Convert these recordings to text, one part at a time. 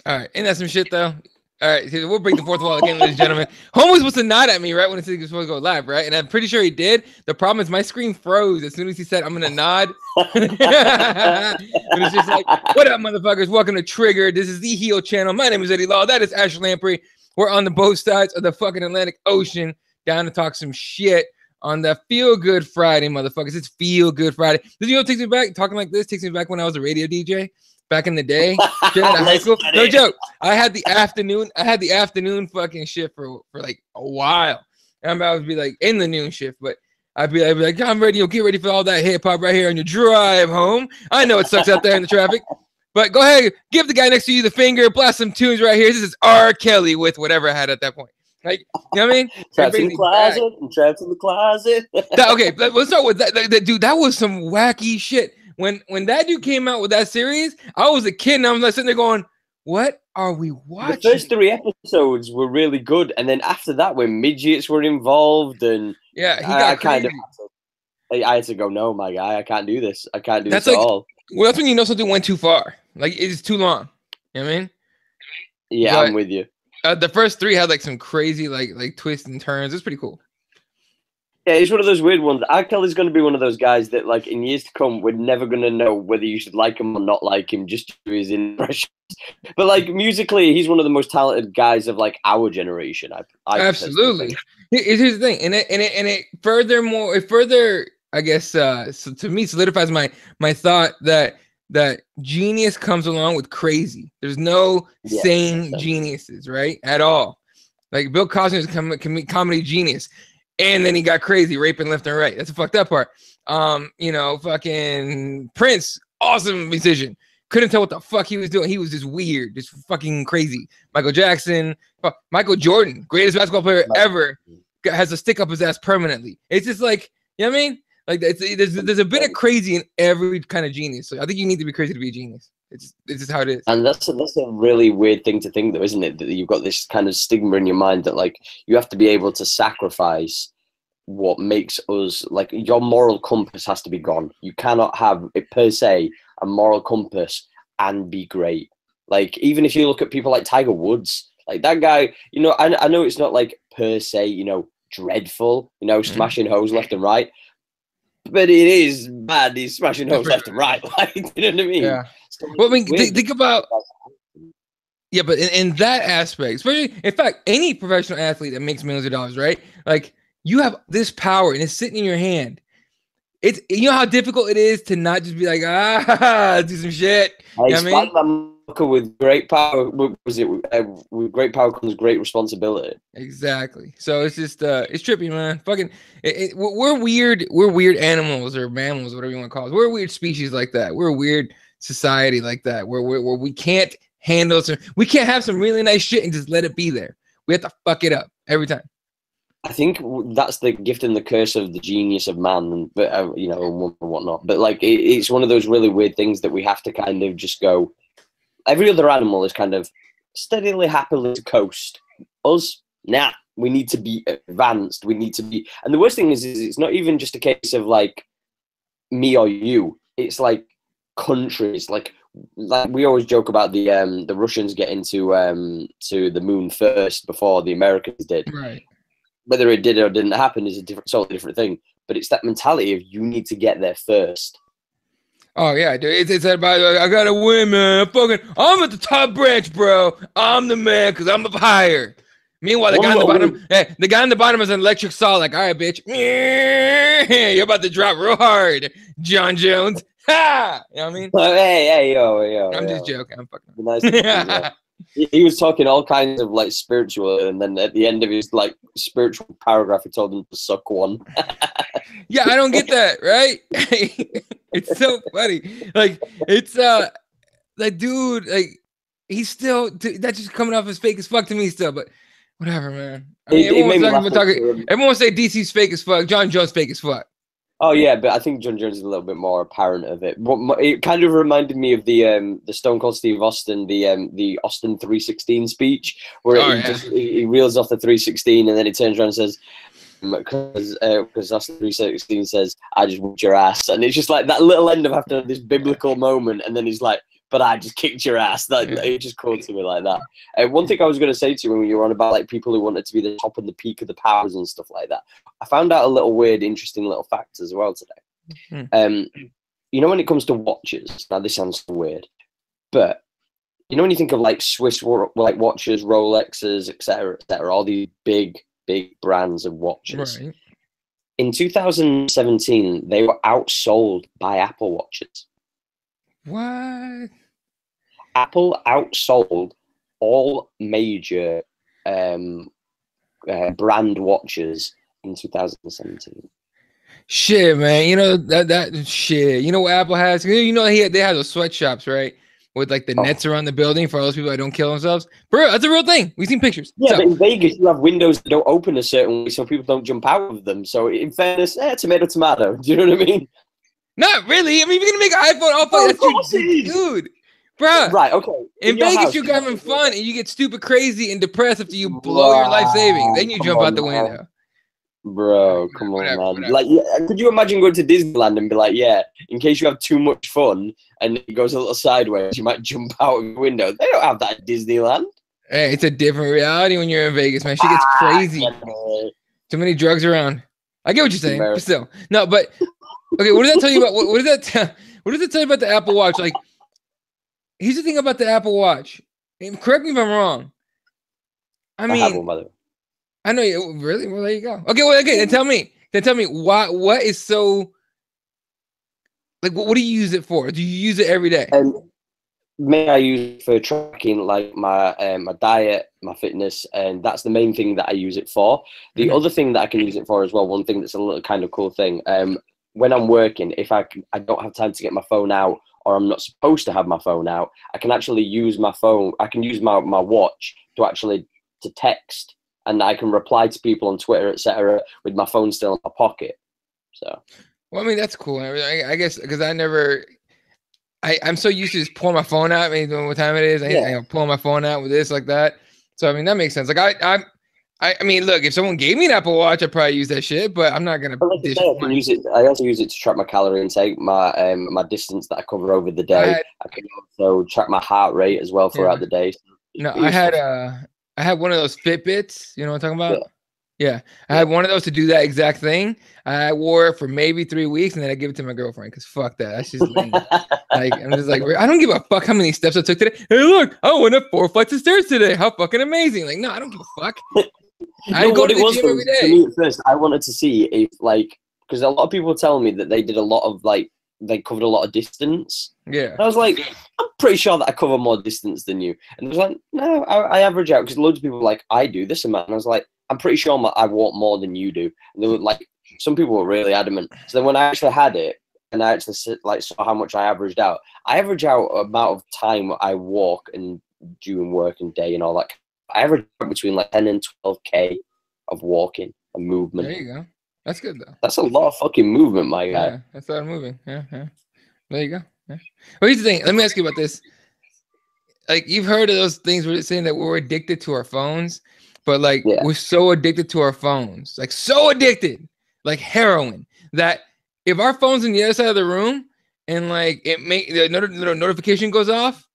All right, ain't that some shit though? All right, so we'll break the fourth wall again, ladies and gentlemen. Homie was supposed to nod at me right when he was supposed to go live, right? And I'm pretty sure he did. The problem is my screen froze as soon as he said, "I'm gonna nod." And it's just like, "What up, motherfuckers? Welcome to Trigger. This is the Heel Channel. My name is Eddie Law. That is Ash Lamprey. We're on the both sides of the fucking Atlantic Ocean, down to talk some shit on the Feel Good Friday, motherfuckers. It's Feel Good Friday. This, you know, takes me back. Talking like this takes me back when I was a radio DJ. Back in the day, straight out of high school. No joke. I had the afternoon fucking shift for like a while. And I would be like in the noon shift, but I'd be like, I'm ready. You'll get ready for all that hip hop right here on your drive home. I know it sucks out there in the traffic, but go ahead, give the guy next to you the finger, blast some tunes right here. This is R. Kelly with whatever I had at that point. Like, you know what I mean? Trapped in the closet. I'm trapped in the closet. Okay, let's start with that. Dude, that was some wacky shit. When that dude came out with that series, I was a kid and I was like sitting there going, "What are we watching?" The first 3 episodes were really good, and then after that, when midgets were involved, and yeah, he got kind of. I had to go. No, my guy, I can't do this. I can't do this at all. Well, that's when you know something went too far. Like it's too long. You know what I mean? Yeah, but I'm with you. The first 3 had like some crazy like twists and turns. It's pretty cool. Yeah, he's one of those weird ones. R. Kelly's going to be one of those guys that, like, in years to come, we're never going to know whether you should like him or not like him just through his impressions. But, like, musically, he's one of the most talented guys of, like, our generation. I absolutely. Here's the thing, and it further, I guess, so to me, solidifies my thought that genius comes along with crazy. There's no sane geniuses, right? At all. Like Bill Cosby is a comedy genius. And then he got crazy, raping left and right. That's the fucked up part. You know, fucking Prince, awesome musician. Couldn't tell what the fuck he was doing. He was just weird, just fucking crazy. Michael Jackson, Michael Jordan, greatest basketball player ever, has a stick up his ass permanently. It's just like, you know what I mean? Like there's a bit of crazy in every kind of genius. So I think you need to be crazy to be a genius. It's just how it is. And that's a really weird thing to think, though, isn't it? That you've got this kind of stigma in your mind that, like, you have to be able to sacrifice what makes us, like, your moral compass has to be gone. You cannot have it per se a moral compass and be great. Like, even if you look at people like Tiger Woods, like that guy, you know, I know it's not like per se, you know, dreadful, you know, smashing hoes left and right. But it is bad. He's smashing hoes left and right. Like, you know what I mean? Yeah. So, well, I mean, think about. Yeah, but in that aspect, especially, in fact, any professional athlete that makes millions of dollars, right? Like, you have this power and it's sitting in your hand. It's, you know how difficult it is to not just be like, do some shit. You know what I mean? With great power, with great power comes great responsibility. Exactly. So it's just it's trippy, man. Fucking, we're weird. We're weird animals or mammals, whatever you want to call us. We're a weird species like that. We're a weird society like that, where we can't handle some. We can't have some really nice shit and just let it be there. We have to fuck it up every time. I think that's the gift and the curse of the genius of man, but you know, and whatnot. But like, it's one of those really weird things that we have to kind of just go. Every other animal is kind of steadily, happily to coast. Us, nah, we need to be advanced. We need to be, and the worst thing is it's not even just a case of like me or you. It's like countries. Like we always joke about the Russians getting to the moon first before the Americans did. Right. Whether it did or didn't happen is a totally different thing. But it's that mentality of you need to get there first. Oh yeah, dude. It's about I gotta win, man. I'm at the top branch, bro. I'm the man because I'm up higher. Meanwhile, the guy on the bottom is an electric saw. Like, all right, bitch, you're about to drop real hard, John Jones. Ha! You know what I mean? Hey, yo. I'm just joking. I'm fucking. Nice. He was talking all kinds of like spiritual, and then at the end of his like spiritual paragraph, he told him to suck one. Yeah, I don't get that, right? It's so funny. Like, it's like, dude, like, he's still that's just coming off as fake as fuck to me still, but whatever, man. I mean, everyone will say DC's fake as fuck, John Jones fake as fuck. Oh yeah, but I think John Jones is a little bit more apparent of it. It kind of reminded me of the Stone Cold Steve Austin, the Austin 316 speech, where he reels off the 316 and then he turns around and says, because Austin 316 says, "I just whooped your ass," and it's just like that little end of after this biblical moment, and then he's like, but I just kicked your ass. That it just called to me like that. One thing I was going to say to you when you were on about like people who wanted to be the top and the peak of the powers and stuff like that, I found out a little weird, interesting little facts as well today. You know, when it comes to watches, now this sounds weird, but you know when you think of like Swiss like watches, Rolexes, etc., all these big brands of watches. Right. In 2017, they were outsold by Apple watches. What? Apple outsold all major brand watches in 2017. Shit, man. You know that shit. You know what Apple has? You know they have those sweatshops, right? With like the nets around the building for all those people that don't kill themselves. Bro, that's a real thing. We've seen pictures. Yeah, but in Vegas, you have windows that don't open a certain way so people don't jump out of them. So in fairness, tomato. Do you know what I mean? Not really. I mean, if you're going to make an iPhone, that's your dude. Bro. Right, okay. In Vegas, house, you're having fun and you get stupid crazy and depressed after you blow your life savings. Then you jump out the window. Bro, come on, man. Like, could you imagine going to Disneyland and be like, yeah, in case you have too much fun and it goes a little sideways, you might jump out of the window. They don't have that at Disneyland. Hey, it's a different reality when you're in Vegas, man. Shit gets crazy. Too many drugs around. I get what you're saying, but still. No, but okay, what does that tell you about what does that tell you about the Apple Watch? Like, here's the thing about the Apple Watch. And correct me if I'm wrong. I mean, I know you really. Well, there you go. Okay, well, okay. Then tell me what is so like. What do you use it for? Do you use it every day? May I use it for tracking like my my diet, my fitness, and that's the main thing that I use it for. The other thing that I can use it for as well. One thing that's a little kind of cool thing. When I'm working, if I don't have time to get my phone out, or I'm not supposed to have my phone out, I can actually use my phone. I can use my watch to text. And I can reply to people on Twitter, etc., with my phone still in my pocket. So, well, I mean, that's cool. I guess because I'm so used to just pulling my phone out. I mean, what time it is? I pull my phone out with this like that. So I mean, that makes sense. Like I mean, look, if someone gave me an Apple Watch, I'd probably use that shit. But I'm not gonna. Like I can use it. I also use it to track my calorie intake, my distance that I cover over the day. I can also track my heart rate as well throughout the day. So no, I had one of those Fitbits. You know what I'm talking about? Yeah. I had one of those to do that exact thing. I wore it for maybe 3 weeks, and then I give it to my girlfriend because fuck that. That's just lame. Like I'm just like, I don't give a fuck how many steps I took today. Hey, look, I went up 4 flights of stairs today. How fucking amazing! Like, no, I don't give a fuck. I go to the gym every day. To me, at first, I wanted to see if because a lot of people tell me that they did a lot of they covered a lot of distance. Yeah. And I was like, I'm pretty sure that I cover more distance than you. And I was like, no, I average out because loads of people were like, I do this amount. And I was like, I'm pretty sure I walk more than you do. And they were like, some people were really adamant. So then when I actually had it and I actually saw how much I averaged out amount of time I walk and during work and day and all that. I average out between 10 and 12K of walking and movement. There you go. That's good though. That's a lot of fucking movement, my guy. Yeah, that's a lot of moving. Yeah. There you go. Yeah. Well, here's the thing. Let me ask you about this. Like, you've heard of those things where it's saying that we're addicted to our phones, but we're so addicted to our phones, so addicted, like heroin, that if our phone's on the other side of the room and the notification goes off,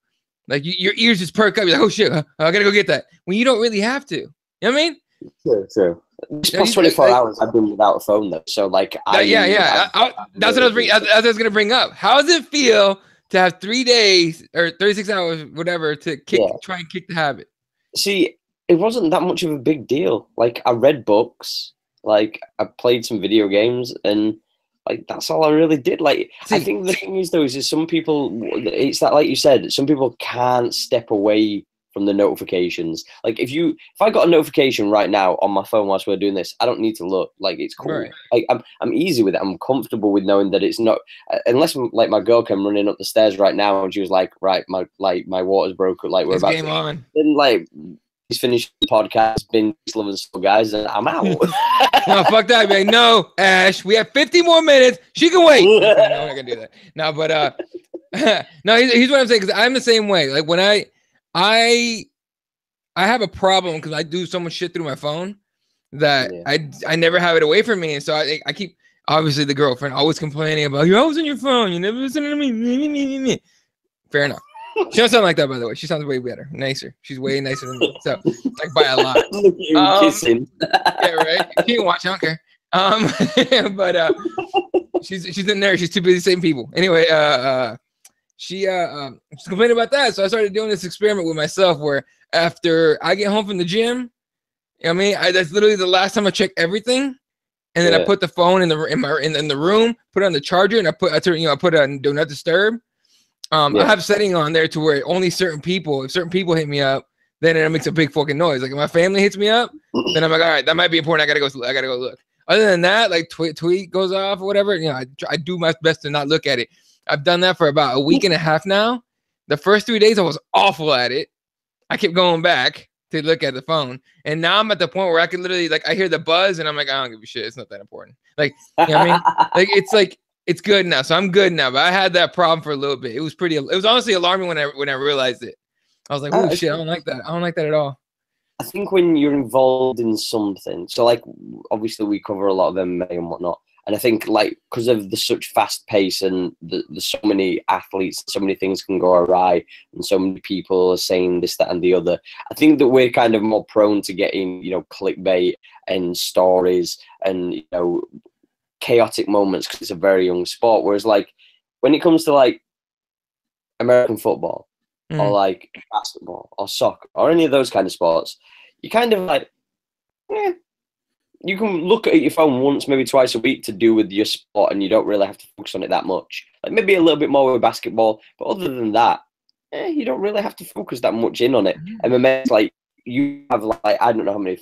your ears just perk up. You're like, oh shit, I gotta go get that. When you don't really have to. You know what I mean? True. This past 24 hours, I've been without a phone though. So that's what I was gonna bring up. How does it feel to have 3 days or 36 hours, whatever, to try and kick the habit? See, it wasn't that much of a big deal. I read books, I played some video games, and that's all I really did. I think the thing is though is some people, it's that, like you said, some people can't step away from the notifications. If I got a notification right now on my phone whilst we're doing this, I don't need to look. It's cool. Right. I'm easy with it. I'm comfortable with knowing that it's not, unless my girl came running up the stairs right now and she was like, right, my water's broke. We're about game on. Then he's finished the podcast, been loving stuff, guys, and I'm out. No, fuck that, man. No, Ash, we have 50 more minutes. She can wait. No, we're not gonna do that. No, but no, here's what I'm saying, because I'm the same way. When I have a problem because I do so much shit through my phone that I never have it away from me, and so I keep, obviously the girlfriend always complaining about, you're always on your phone, you never listen to me. Fair enough. She don't sound like that, by the way. She sounds way better, nicer. She's way nicer than me. So, like, by a lot. Look at you kissing. Yeah, right. She can watch. I don't care. But she's in there. She's too busy saving people. Anyway, she's complaining about that. So I started doing this experiment with myself, where after I get home from the gym, you know what I mean, that's literally the last time I check everything. And then I put the phone in the room, put it on the charger, and I put it on do not disturb. I have setting on there to where only certain people, if certain people hit me up, then it makes a big fucking noise. Like if my family hits me up, then I'm like, all right, that might be important. I gotta go look. Other than that, like tweet goes off or whatever, you know, I do my best to not look at it. I've done that for about a week and a half now. The first 3 days I was awful at it. I kept going back to look at the phone, and now I'm at the point where I can literally, like, I hear the buzz and I'm like, I don't give a shit. It's not that important. Like, you know what I mean? Like it's good now. So I'm good now. But I had that problem for a little bit. It was honestly alarming when I realized it. I was like, oh shit, I don't like that. I don't like that at all. I think when you're involved in something, so like obviously we cover a lot of MMA and whatnot, and I think like because of the such fast pace and the so many athletes, so many things can go awry, and so many people are saying this, that, and the other. I think that we're kind of more prone to getting, you know, clickbait and stories and, you know, chaotic moments because it's a very young sport. Whereas like when it comes to like American football or like basketball or soccer or any of those kind of sports, you kind of like, you can look at your phone once, maybe twice a week to do with your sport, and you don't really have to focus on it that much. Like maybe a little bit more with basketball, but other than that, you don't really have to focus that much in on it. MMA, like you have like, I don't know how many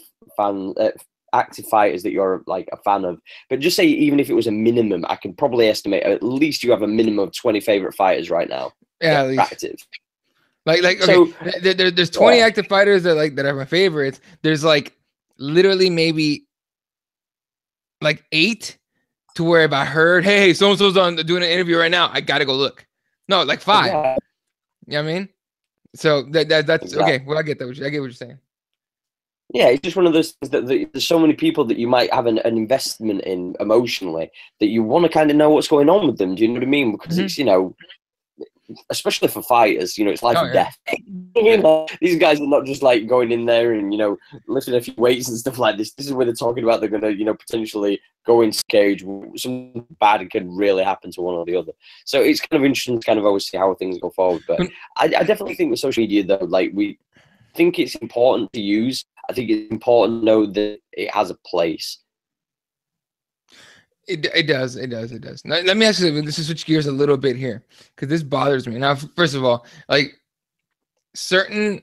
active fighters that you're like a fan of, but just say even if it was a minimum, I can probably estimate at least you have a minimum of 20 favorite fighters right now. Yeah, at least. Active. Like okay, so, there's 20 active fighters that are my favorites. There's like literally maybe like 8 to where if I heard, hey, so and so's on doing an interview right now, I gotta go look. No, like 5. Yeah. You know what I mean? So that's exactly. Okay. Well, I get that. I get what you're saying. Yeah, it's just one of those things that there's so many people that you might have an investment in emotionally that you want to kind of know what's going on with them. Do you know what I mean? Because it's, you know, especially for fighters, you know, it's life or death. You know, these guys are not just like going in there and, you know, lifting a few weights and stuff like this. This is where they're talking about they're going to, you know, potentially go into cage. Something bad can really happen to one or the other. So it's kind of interesting to kind of always see how things go forward. But I definitely think with social media, though, like we think it's important to use. I think it's important to know that it has a place. It does. Now, let me ask you, this is switch gears a little bit here, because this bothers me. Now, first of all, like to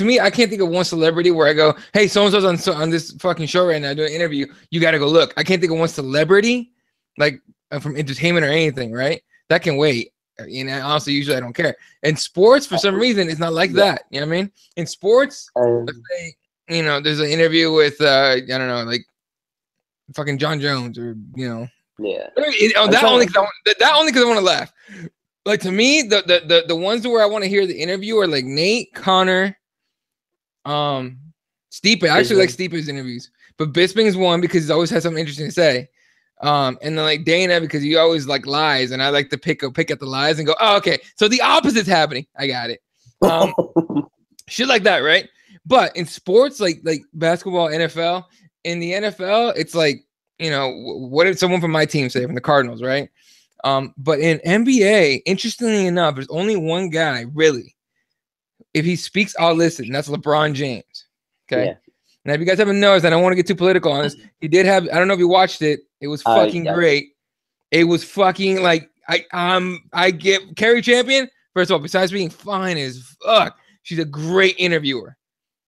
me, I can't think of one celebrity where I go, hey, so-and-so's on this fucking show right now doing an interview. You got to go look. I can't think of one celebrity, like from entertainment or anything, right? That can wait. You know, honestly, usually I don't care. In sports, for some reason, it's not like that. You know what I mean? In sports, let's say, you know, there's an interview with, I don't know, like fucking John Jones or, you know. Yeah. That only because I want to laugh. Like, to me, the ones where I want to hear the interview are like Nate, Connor, Stipe. I actually like Stipe's interviews. But Bisping's one because he's always has something interesting to say. And then like Dana because he always like lies, and I like to pick at the lies and go, oh, okay, so the opposite's happening. I got it. Shit like that, right? But in sports, like basketball, NFL, in the NFL, it's like, you know, what did someone from my team say, from the Cardinals, right? But in NBA, interestingly enough, there's only one guy really. If he speaks, I'll listen. And that's LeBron James. Okay. Yeah. Now, if you guys haven't noticed, I don't want to get too political on this. He did have, I don't know if you watched it. It was fucking great. It was fucking like, I get Carrie Champion. First of all, besides being fine as fuck, she's a great interviewer.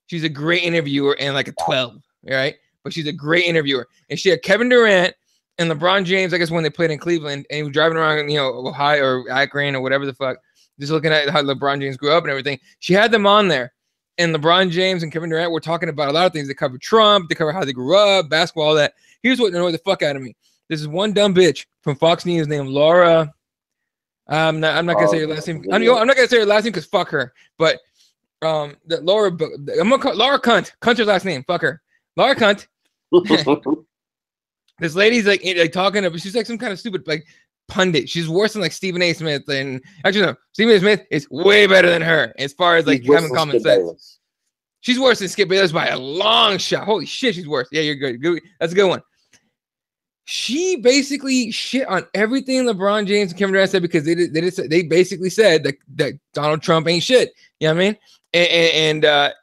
She's a great interviewer and like a 12, right? But she's a great interviewer. And she had Kevin Durant and LeBron James, I guess, when they played in Cleveland, and he was driving around, you know, Ohio or Akron or whatever the fuck, just looking at how LeBron James grew up and everything. She had them on there. And LeBron James and Kevin Durant were talking about a lot of things. They covered Trump, they covered how they grew up, basketball, all that. Here's what annoyed the fuck out of me. This is one dumb bitch from Fox News named Laura. I'm not gonna say her last name. I'm not gonna say her last name because fuck her. But that Laura, I'm gonna call Laura Cunt. Cunt's her last name. Fuck her. Laura Cunt. This lady's like talking about, she's like some kind of stupid, like pundit. She's worse than like Stephen A. Smith. And actually, no, Stephen A. Smith is way better than her as far as like having common sense. She's worse than Skip Bayless by a long shot. Holy shit, she's worse. Yeah, you're good. Good. That's a good one. She basically shit on everything LeBron James and Kevin Durant said because they basically said that Donald Trump ain't shit. You know what I mean?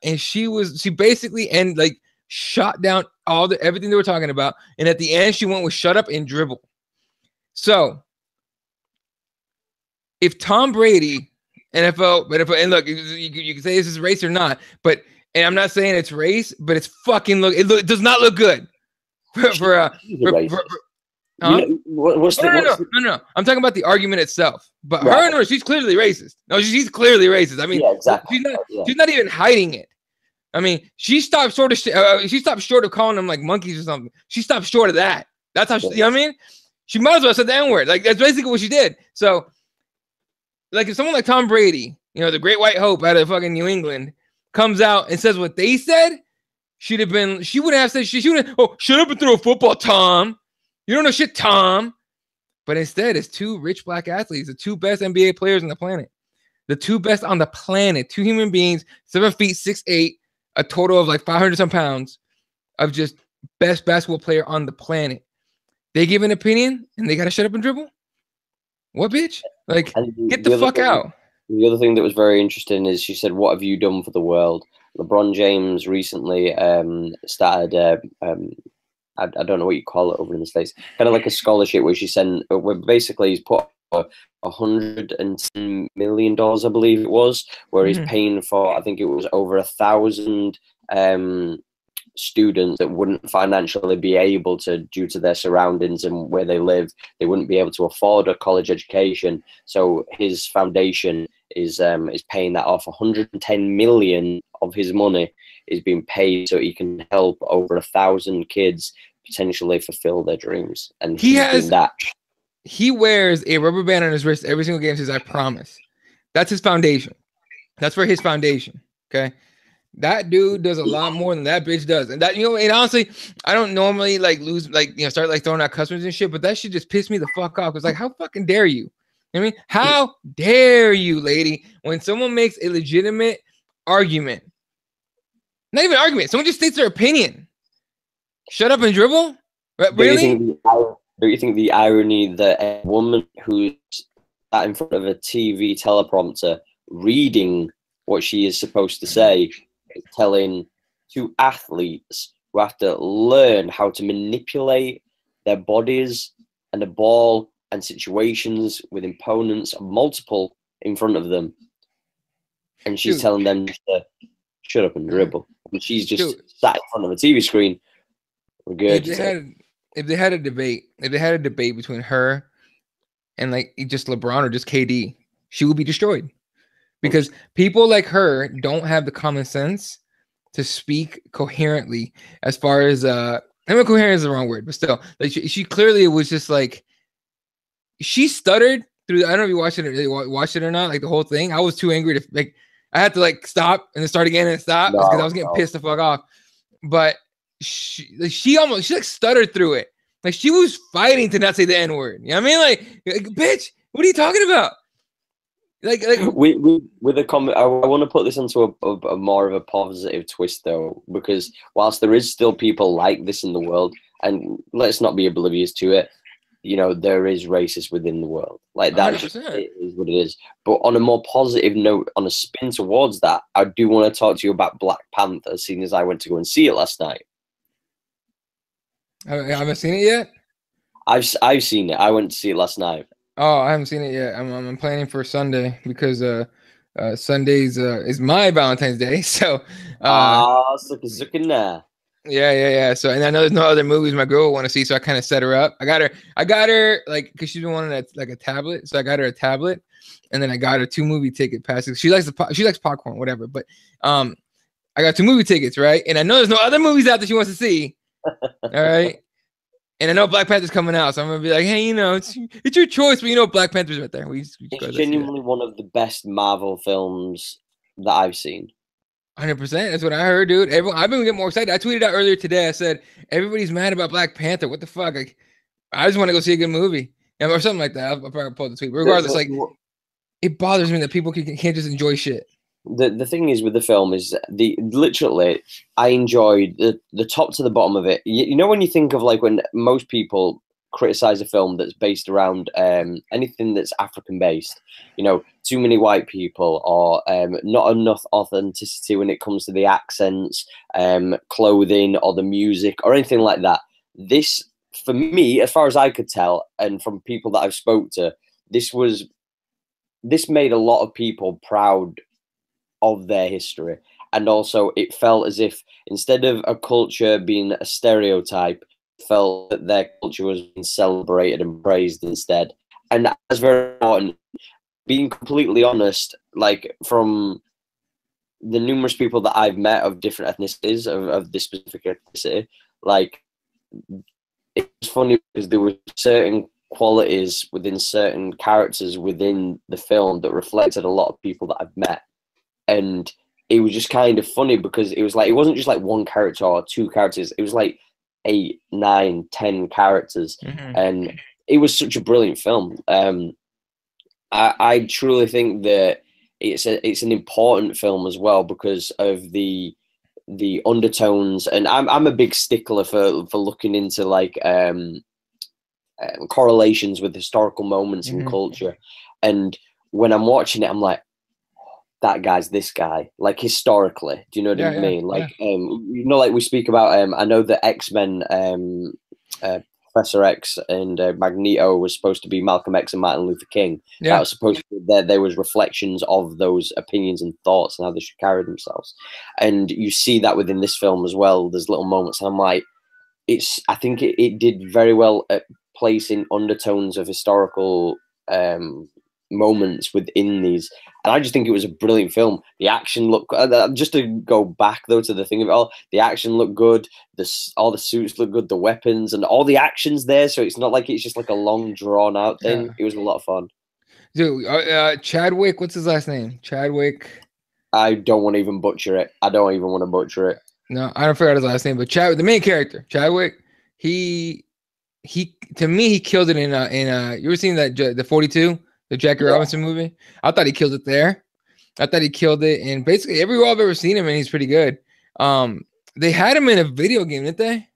And she basically like shot down everything they were talking about. And at the end, she went with shut up and dribble. So if Tom Brady, NFL, and look, you can say this is race or not, and I'm not saying it's race, but it's fucking it does not look good no. I'm talking about the argument itself. But her, she's clearly racist. No, she's clearly racist. I mean, yeah, exactly. She's not even hiding it. I mean, she stopped short of calling them like monkeys or something. She stopped short of that. That's how she, you know what I mean? She might as well have said the N-word. Like, that's basically what she did. So, like, if someone like Tom Brady, the great white hope out of fucking New England, comes out and says what they said, she wouldn't have said, she would have, oh, shut up and throw a football, Tom. You don't know shit, Tom. But instead, it's two rich black athletes, the two best NBA players on the planet. The two best on the planet. Two human beings, 7 feet, 6'8", a total of like 500 some pounds of just best basketball player on the planet. They give an opinion and they got to shut up and dribble? What, bitch? Like, get the fuck out. The other thing that was very interesting is she said, what have you done for the world? LeBron James recently started, I don't know what you call it over in the States, kind of like a scholarship where where basically he's put $110 million, I believe it was, where he's paying for, I think it was over 1,000 students that wouldn't financially be able to, due to their surroundings and where they live, they wouldn't be able to afford a college education. So his foundation is paying that off. 110 million of his money is being paid so he can help over 1,000 kids potentially fulfill their dreams. And he has that. He wears a rubber band on his wrist every single game. Says, "I promise." That's his foundation. That's for his foundation. Okay. That dude does a lot more than that bitch does. And that, and honestly, I don't normally start like throwing out customers and shit, but that shit just pissed me the fuck off. It's like, how fucking dare you? I mean, how dare you, lady, when someone makes a legitimate argument, not even argument, someone just states their opinion. Shut up and dribble? Really? Do you think the irony that a woman who's sat in front of a TV teleprompter reading what she is supposed to say, telling two athletes who have to learn how to manipulate their bodies and the ball and situations with opponents, multiple in front of them, and she's telling them to shut up and dribble, and she's just sat in front of a TV screen. If they had a debate between her and like just LeBron or just KD, she would be destroyed. Because people like her don't have the common sense to speak coherently as far as I mean, coherent is the wrong word, but still, like she clearly was just like, she stuttered through. I don't know if you watched it or not, like the whole thing. I was too angry to like, I had to like stop and then start again and stop because I was getting pissed the fuck off. But she like stuttered through it. Like she was fighting to not say the N-word. You know what I mean? Like bitch, what are you talking about? Like with a comment, I want to put this into a more of a positive twist though, because whilst there is still people like this in the world, and let's not be oblivious to it, there is racism within the world. Like that just is what it is. But on a more positive note, on a spin towards that, I do want to talk to you about Black Panther, seeing as I went to go and see it last night. I haven't seen it yet. I've seen it. I went to see it last night. Oh, I haven't seen it yet. I'm planning for Sunday because Sundays is my Valentine's Day. So sucking there. Yeah. So, and I know there's no other movies my girl will want to see, so I kind of set her up. I got her like because she's been wanting a tablet, so I got her a tablet, and then I got her 2 movie ticket passes. She likes popcorn, whatever. But I got 2 movie tickets, right? And I know there's no other movies out that she wants to see. All right. And I know Black Panther's coming out, so I'm gonna be like, hey, it's your choice, but Black Panther's right there. It's genuinely one of the best Marvel films that I've seen. 100%. That's what I heard, dude. I've been getting more excited. I tweeted out earlier today. I said everybody's mad about Black Panther. What the fuck? Like, I just want to go see a good movie. or something like that. I'll probably pull the tweet. But regardless, like it bothers me that people can't just enjoy shit. The thing is with the film is literally I enjoyed the top to the bottom of it. You know when you think of like when most people criticize a film that's based around anything that's African based, you know, too many white people or not enough authenticity when it comes to the accents, clothing or the music or anything like that. This, for me, as far as I could tell, and from people that I've spoke to, this made a lot of people proud of their history, and also it felt as if instead of a culture being a stereotype, it felt that their culture was being celebrated and praised instead. And that's very important. Being completely honest, like from the numerous people that I've met of different ethnicities of this specific ethnicity, like it's funny because there were certain qualities within certain characters within the film that reflected a lot of people that I've met. And it was just kind of funny because it was like, it wasn't just like one character or two characters. It was like 8, 9, 10 characters. And it was such a brilliant film. I truly think that it's an important film as well because of the undertones. And I'm a big stickler for looking into like correlations with historical moments in culture. And when I'm watching it, I'm like, that guy's this guy, like historically. Do you know what I mean? Like, you know, like we speak about. I know the X-Men, Professor X and Magneto was supposed to be Malcolm X and Martin Luther King. That was supposed to be there was reflections of those opinions and thoughts and how they should carry themselves. And you see that within this film as well. There's little moments, and I'm like, I think it did very well at placing undertones of historical moments within these. And I just think it was a brilliant film. The action looked, just to go back though to the thing of it all, the action looked good. All the suits look good, the weapons and all the actions there. So it's not like it's just like a long drawn out thing. It was a lot of fun. Dude, Chadwick, what's his last name? Chadwick. I don't want to even butcher it. I don't even want to butcher it. No, I don't forget his last name, but Chadwick, the main character, Chadwick, he to me he killed it in you ever seen that the 42? The Jackie Robinson movie? I thought he killed it there. I thought he killed it in basically every role I've ever seen him in. He's pretty good. They had him in a video game, didn't they?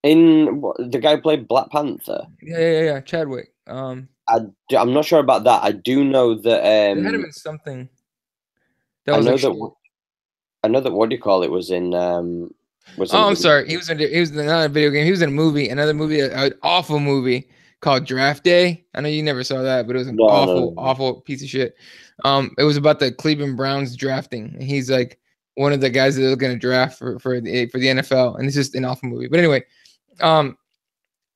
In the guy who played Black Panther. Yeah. Chadwick. I'm not sure about that. I do know that they had him in something. I know that what do you call it was in. I'm sorry. He was in another video game. He was in a movie, an awful movie called Draft Day. I know you never saw that, but it was an awful piece of shit. It was about the Cleveland Browns drafting. And he's like one of the guys that they're going to draft for the NFL, and it's just an awful movie. But anyway, and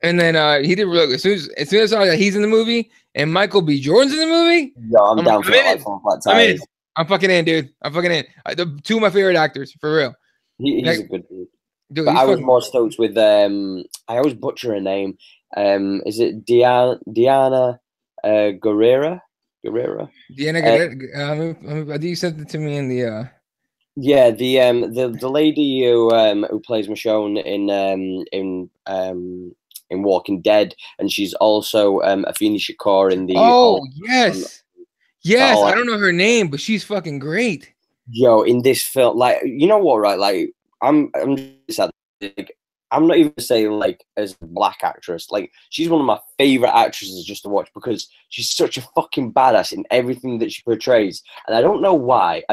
then he did really good. As soon as I saw that he's in the movie and Michael B. Jordan's in the movie, I'm down for that. I'm in. I'm fucking in, dude. I'm fucking in. The two of my favorite actors, for real. He's a good dude. But I was more stoked with I always butcher her name. Is it Diana Guerrera? Diana Guerrera. I think you sent it to me in the. Yeah, the lady who plays Michonne in Walking Dead, and she's also Afeni Shakur in the. Oh yes, I don't know her name, but she's fucking great. Yo, in this film, like, you know what, right? Like, I'm just like, I'm not even saying like as a black actress. Like, she's one of my favorite actresses just to watch because she's such a fucking badass in everything that she portrays, and I don't know why.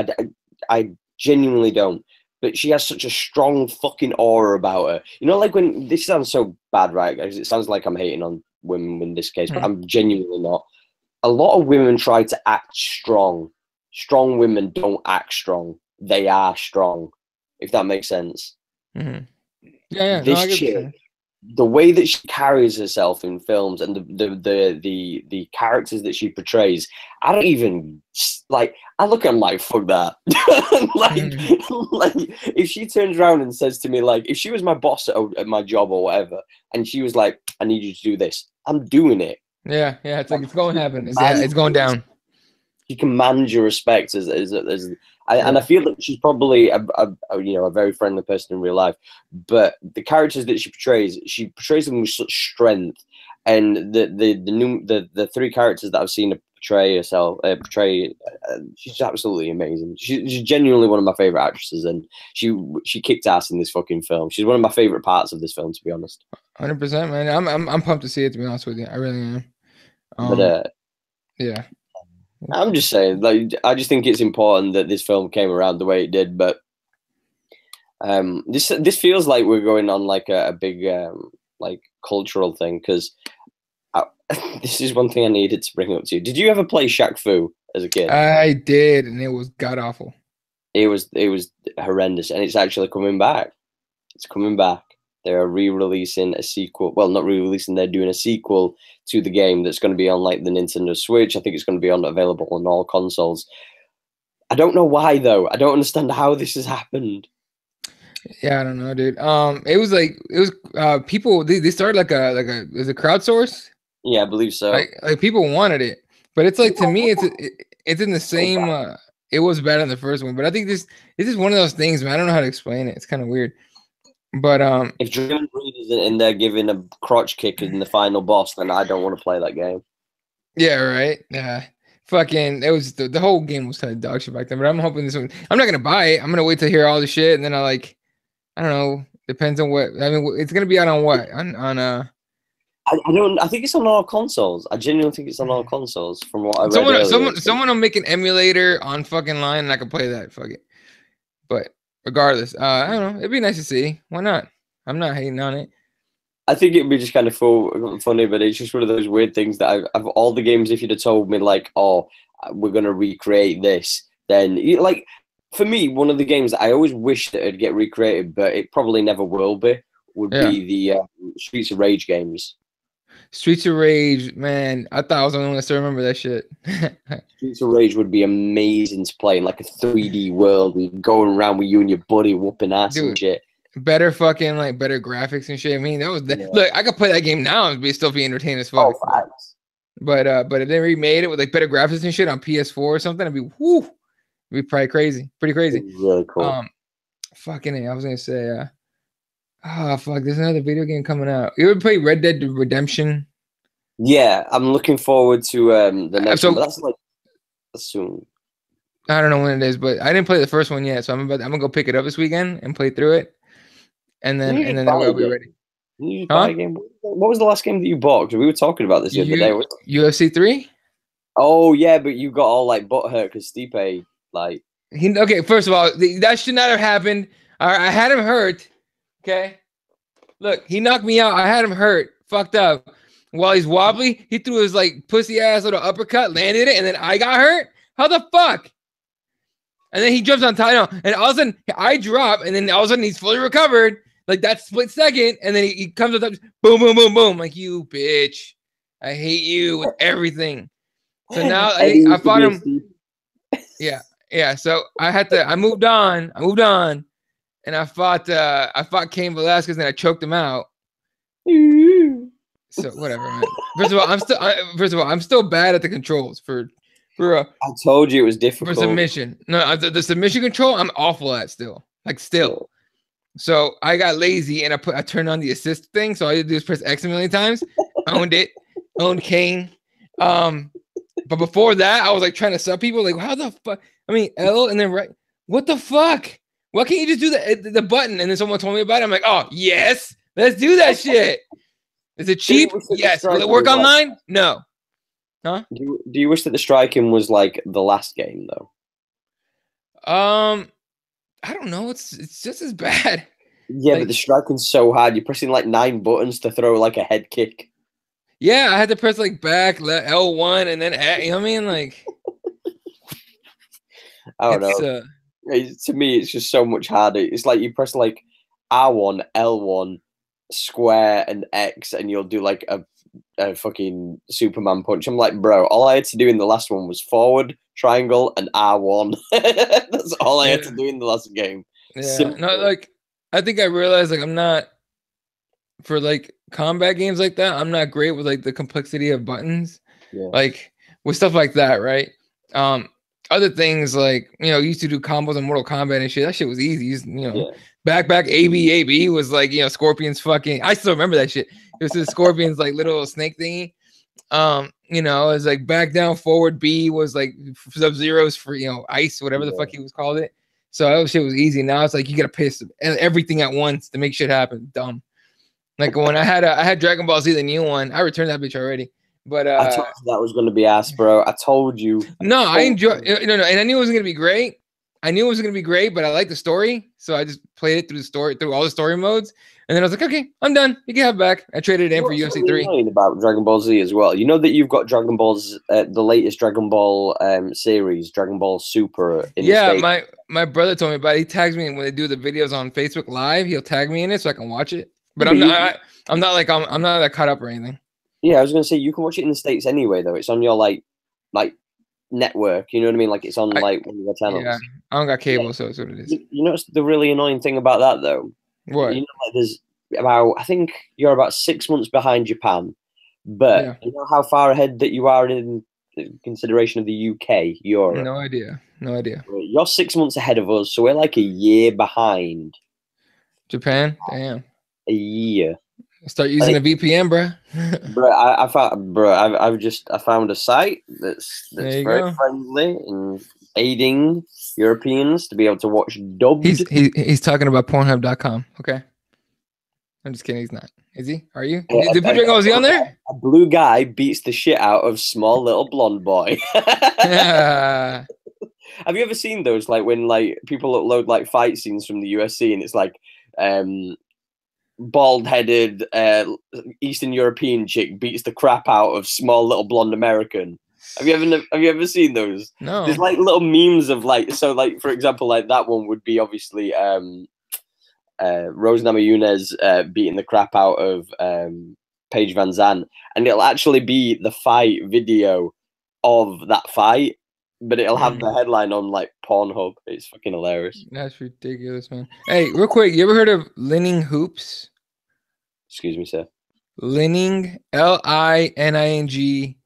I genuinely don't. But she has such a strong fucking aura about her. You know, like when this sounds so bad, right? Because it sounds like I'm hating on women in this case, but I'm genuinely not. A lot of women try to act strong. Strong women don't act strong. They are strong, if that makes sense. Yeah. This chick, the way that she carries herself in films and the characters that she portrays, I don't even like. I look at them like, fuck that. like if she turns around and says to me, like, if she was my boss at my job or whatever, and she was like, I need you to do this, I'm doing it. Yeah. It's like, it's going to happen. It's going down. She commands your respect and I feel that she's probably a very friendly person in real life, but the characters that she portrays them with such strength, and the three characters that I've seen her portray, she's absolutely amazing. She's genuinely one of my favorite actresses, and she kicked ass in this fucking film. She's one of my favorite parts of this film, to be honest. 100%, man. I'm pumped to see it. To be honest with you, I really am. But yeah, I'm just saying, like, I just think it's important that this film came around the way it did. But this feels like we're going on like a big like cultural thing, because this is one thing I needed to bring up to you. Did you ever play Shaq Fu as a kid? I did, and it was god awful. It was horrendous, and it's actually coming back. It's coming back. They're re-releasing a sequel. Well, not re-releasing. They're doing a sequel to the game that's going to be on like the Nintendo Switch. I think it's going to be available on all consoles. I don't know why though. I don't understand how this has happened. Yeah, I don't know, dude. It was people. They started like a is it crowdsource? Yeah, I believe so. Like people wanted it, but it's like, to me, it's in the same. It was bad in the first one, but I think this is one of those things, man. I don't know how to explain it. It's kind of weird. But if Draymond Green isn't in there giving a crotch kick in the final boss, then I don't want to play that game. Yeah, right. Yeah, fucking. It was the whole game was kind of dog shit back then. But I'm hoping this one. I'm not gonna buy it. I'm gonna wait to hear all the shit, and then I don't know. Depends on what. I mean, it's gonna be out on what? On I think it's on all consoles. I genuinely think it's on all consoles. From what I read, someone will make an emulator on fucking line, and I can play that. Fuck it. But regardless, I don't know. It'd be nice to see. Why not? I'm not hating on it. I think it'd be just kind of funny, but it's just one of those weird things that I've all the games. If you'd have told me like, oh, we're gonna recreate this, then like for me, one of the games that I always wish that it'd get recreated, but it probably never will be, would be the Streets of Rage games. Streets of Rage, man. I thought I was the only one that still remember that shit. Streets of Rage would be amazing to play in like a 3D world. We going around with you and your buddy whooping ass and shit. Better fucking better graphics and shit. I mean, that was look. I could play that game now and still be entertained as fuck. Oh, facts. But if they remade it with like better graphics and shit on PS4 or something, it'd be probably crazy, pretty crazy. Really cool. Fucking it. I was gonna say, oh fuck, there's another video game coming out. You ever play Red Dead Redemption? Yeah, I'm looking forward to the next one. But that's soon. I don't know when it is, but I didn't play the first one yet, so I'm gonna go pick it up this weekend and play through it, and then I'll be ready. You buy a game? What was the last game that you bought? Because we were talking about this the other day. UFC 3. Oh yeah, but you got all like butthurt because Stipe Okay, first of all, that should not have happened. I had him hurt. Okay, look, he knocked me out. I had him hurt, fucked up. While he's wobbly, he threw his like pussy ass little uppercut, landed it, and then I got hurt. How the fuck? And then he jumps on top, and all of a sudden I drop, and then all of a sudden he's fully recovered, like that split second, and then he comes up, boom, boom, boom, boom, like you bitch, I hate you with everything. So now I fought him. Yeah. So I moved on, and I fought Cain Velasquez, and I choked him out. So whatever, man. First of all, I'm still bad at the controls for. I told you it was difficult. For submission. No, the submission control, I'm awful at still. So I got lazy and I turned on the assist thing. So all I did is press X a million times. Owned Kane. But before that, I was like trying to sub people. Like, how the fuck? I mean, L and then right. What the fuck? Why can't you just do the button? And then someone told me about it. I'm like, oh yes, let's do that shit. Is it cheap? Yes. Will it work online? No. Huh? Do you wish that the striking was like the last game though? I don't know. It's just as bad. Yeah, but the striking's so hard. You're pressing like 9 buttons to throw like a head kick. Yeah, I had to press like back L1 and then you know what I mean? Like I don't know. To me, it's just so much harder. It's like you press like R1, L1, square, and X, and you'll do like a fucking Superman punch. I'm like, bro, all I had to do in the last one was forward, triangle, and R1. That's all I had to do in the last game. Yeah, no, like I think I realized like I'm not for like combat games like that. I'm not great with like the complexity of buttons, like with stuff like that, right? other things like, you know, used to do combos in Mortal Kombat and shit. That shit was easy. You know, Yeah. back AB was like, you know, Scorpion's fucking. I still remember that shit. It was the Scorpion's like little snake thingy. You know, it's like back down forward B was like Sub-Zero's for, you know, ice, whatever the fuck he was called it. So that shit was easy. Now it's like you gotta piss everything at once to make shit happen. Dumb. Like when I had Dragon Ball Z, the new one, I returned that bitch already. But I told you that was going to be ass, bro. I told you. no, I enjoy no, and I knew it was gonna be great. I knew it was gonna be great, but I like the story, so I just played it through all the story modes, and then I was like, okay, I'm done. You can have it back. I traded it in for UFC 3. Annoying about Dragon Ball Z as well. You know that you've got Dragon Ball's the latest Dragon Ball series, Dragon Ball Super. My brother told me about it. He tags me when they do the videos on Facebook Live. He'll tag me in it so I can watch it. But I'm not that caught up or anything. Yeah, I was gonna say you can watch it in the States anyway, though. It's on your like network. You know what I mean? Like it's on like one of your channels. Yeah, I don't got cable, so it's what it is. You know what's the really annoying thing about that though? What? You know, like there's I think you're about 6 months behind Japan, but you know how far ahead that you are in consideration of the UK, Europe. No idea. You're 6 months ahead of us, so we're like a year behind. Japan, damn. A year. Start using a VPN, bro. I found a site that's very friendly and aiding Europeans to be able to watch dubbed. He's talking about Pornhub.com. Okay, I'm just kidding. He's not. Is he? Are you? Did Dragon Ball Z on there? A blue guy beats the shit out of small little blonde boy. Yeah. Have you ever seen those? Like when like people upload like fight scenes from the UFC and it's like bald-headed Eastern European chick beats the crap out of small little blonde American. Have you ever seen those? No. There's like little memes of like, so like for example, like that one would be obviously Rose Namajunas beating the crap out of Paige Van Zandt, and it'll actually be the fight video of that fight, but it'll have the headline on like Pornhub. It's fucking hilarious. That's ridiculous, man. Hey, real quick, you ever heard of Lining Hoops? Excuse me, sir. Lining, Lining,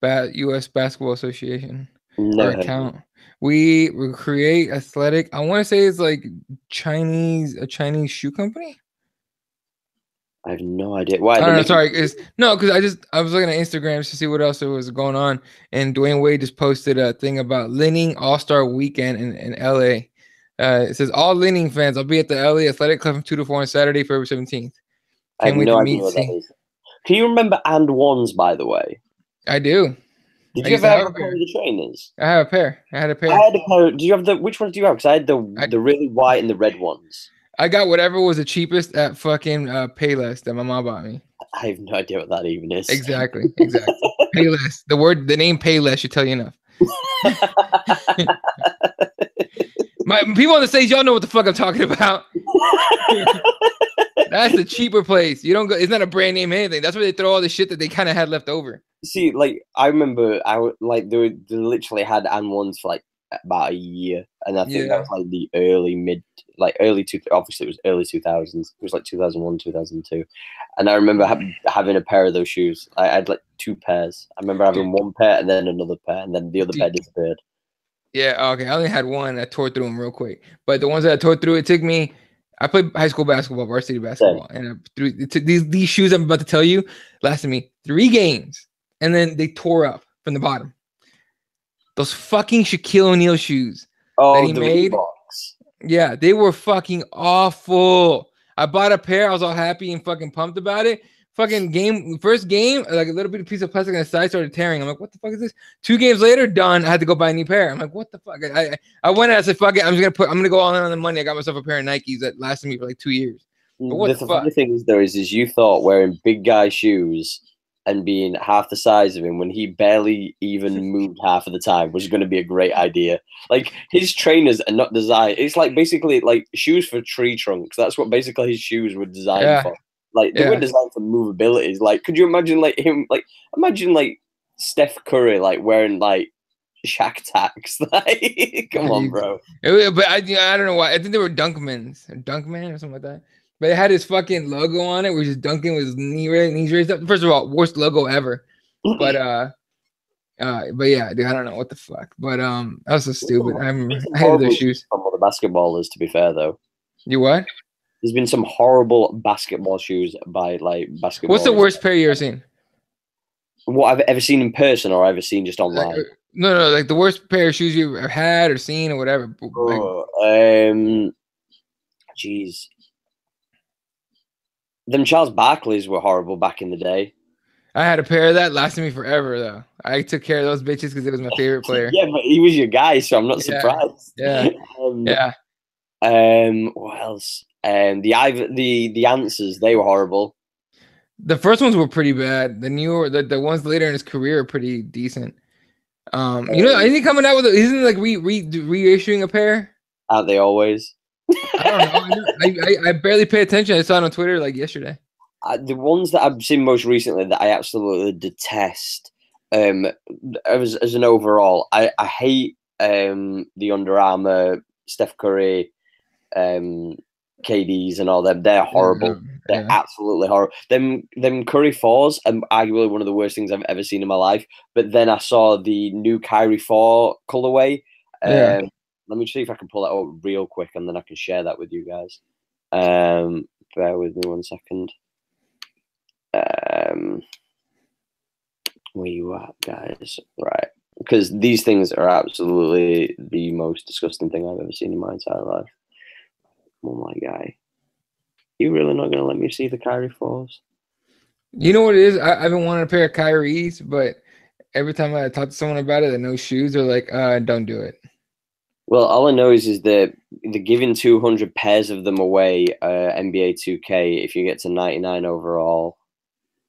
U.S. Basketball Association. No account. We create athletic. I want to say it's like a Chinese shoe company. I have no idea. Why? No, sorry. Because I was looking at Instagram just to see what else was going on, and Dwayne Wade just posted a thing about Lining All-Star Weekend in LA. It says all Lining fans, I'll be at the LA Athletic Club from 2 to 4 on Saturday, February 17th. I have no idea what that is. Can you remember And Ones, by the way? I do. Did you ever have a pair of the trainers? I have a pair. I had a pair. Do you have which ones do you have? Because I had the really white and the red ones. I got whatever was the cheapest at fucking Payless that my mom bought me. I have no idea what that even is. Exactly. Payless. The name Payless should tell you enough. My people on the stage, y'all know what the fuck I'm talking about. That's the cheaper place. You don't go. It's not a brand name anything. That's where they throw all the shit that they kind of had left over. See, like I remember, they literally had And Ones for like about a year, and I think that was like the obviously it was early 2000s. It was like 2001, 2002, and I remember having a pair of those shoes. I had like 2 pairs. I remember having one pair and then another pair, and then the other pair disappeared. Yeah, okay. I only had one. I tore through them real quick, but the ones that I tore through, it took me. I played high school basketball, varsity basketball, and these shoes I'm about to tell you lasted me 3 games, and then they tore up from the bottom. Those fucking Shaquille O'Neal shoes that he made. Reeboks. Yeah, they were fucking awful. I bought a pair. I was all happy and fucking pumped about it. Fucking first game, like a little bit of piece of plastic on the side started tearing. I'm like, what the fuck is this? 2 games later, done. I had to go buy a new pair. I'm like, what the fuck? I went and I said, fuck it. I'm gonna go all in on the money. I got myself a pair of Nikes that lasted me for like 2 years. But what the fuck? The thing is, though, is you thought wearing big guy shoes and being half the size of him when he barely even moved half of the time was going to be a great idea. Like his trainers are not designed. It's like basically like shoes for tree trunks. That's what basically his shoes were designed for. Like they were designed for movabilities. Like, could you imagine like him? Like, imagine like Steph Curry like wearing like Shaq Tacs. Like, come on, bro. But I don't know why. I think they were Dunkmans or something like that. But it had his fucking logo on it, which is Duncan with his knees raised up. First of all, worst logo ever. But But yeah, dude, I don't know what the fuck. But that was so stupid. I hated Horrible those shoes. from the basketballers, to be fair, though. You what? There's been some horrible basketball shoes by like What's the basketballers. worst pair you ever seen? What I've ever seen in person or ever seen just Like, online. no, like the worst pair of shoes you've ever had or seen or whatever. Like, Jeez. Them Charles Barkleys were horrible back in the day. I had a pair of that lasted me forever though. I took care of those bitches because it was my favorite player. Yeah, but he was your guy, so I'm not surprised. Yeah. Yeah. What else? The answers, they were horrible. The first ones were pretty bad. The newer, the ones later in his career are pretty decent. You know, isn't he coming out with? Isn't like reissuing a pair? Aren't they always? I don't know. I barely pay attention. I saw it on Twitter like yesterday. The ones that I've seen most recently that I absolutely detest, as an overall, I hate the Under Armour, Steph Curry, KDs and all them. They're horrible. They're absolutely horrible. Them Curry 4s are arguably one of the worst things I've ever seen in my life. But then I saw the new Kyrie 4 colorway. Let me see if I can pull that up real quick and then I can share that with you guys. Bear with me 1 second. Where you at, guys? Right. Because these things are absolutely the most disgusting thing I've ever seen in my entire life. Oh my guy. You really not gonna let me see the Kyrie 4s? You know what it is? I've been wanting a pair of Kyries, but every time I talk to someone about it that knows shoes, they're like, don't do it. Well, all I know is that they're giving 200 pairs of them away, NBA 2K, if you get to 99 overall.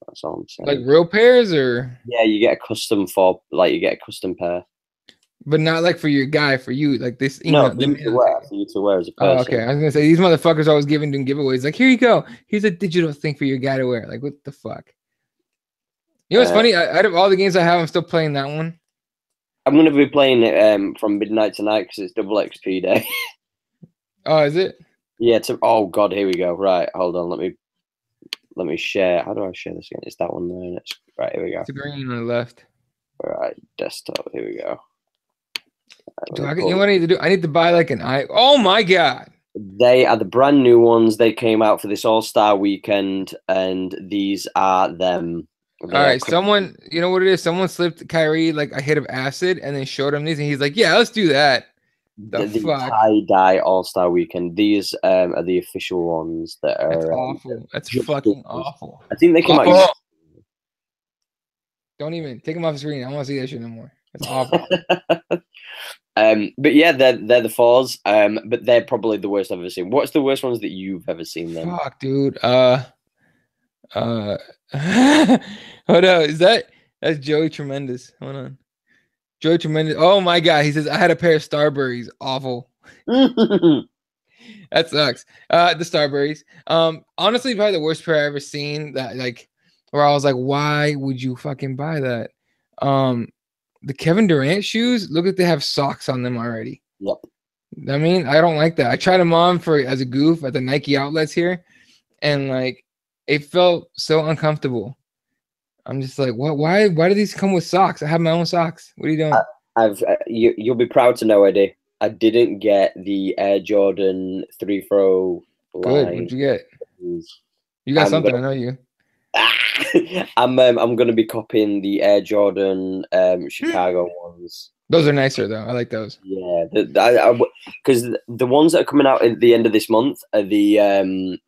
That's all I'm saying. Like real pairs, or yeah, you get a custom you get a custom pair, but not like for your guy, for you, like this. No, for you to wear as a person. Oh, okay. I was gonna say these motherfuckers always giving them giveaways. Like, here you go. Here's a digital thing for your guy to wear. Like, what the fuck? You know what's funny? Out of all the games I have, I'm still playing that one. I'm gonna be playing it from midnight tonight because it's double XP day. Oh, is it? Yeah. Oh god, here we go. Right, hold on. Let me share. How do I share this again? It's that one there. Right, here we go. It's green on the left. All right, desktop. Here we go. Right, you know what I need to do? I need to buy like an eye. Oh my god! They are the brand new ones. They came out for this All-Star weekend, and these are them. All right, someone, you know what it is? Someone slipped Kyrie like a hit of acid, and then showed him these, and he's like, "Yeah, let's do that." The tie-dye All-Star weekend. These are the official ones that are. That's awful. That's fucking awful. I think they came out. Don't even take them off the screen. I don't want to see that shit no more. It's awful. But yeah, they're the 4s. But they're probably the worst I've ever seen. What's the worst ones that you've ever seen then? Fuck, dude. Hold on. That's Joey Tremendous. Hold on. Joey Tremendous. Oh my god. He says, I had a pair of Starburys. Awful. That sucks. The Starburys. Honestly, probably the worst pair I ever seen that like where I was like, why would you fucking buy that? The Kevin Durant shoes, look like they have socks on them already. Yep. I mean, I don't like that. I tried them on as a goof at the Nike outlets here, and like it felt so uncomfortable. I'm just like, what? Why do these come with socks? I have my own socks. What are you doing? You'll be proud to know, Eddie. I didn't get the Air Jordan 3-throw line. Good. What'd you get? You got something. I know you. I'm gonna be copying the Air Jordan Chicago ones. Those are nicer though. I like those. Yeah, because the ones that are coming out at the end of this month are the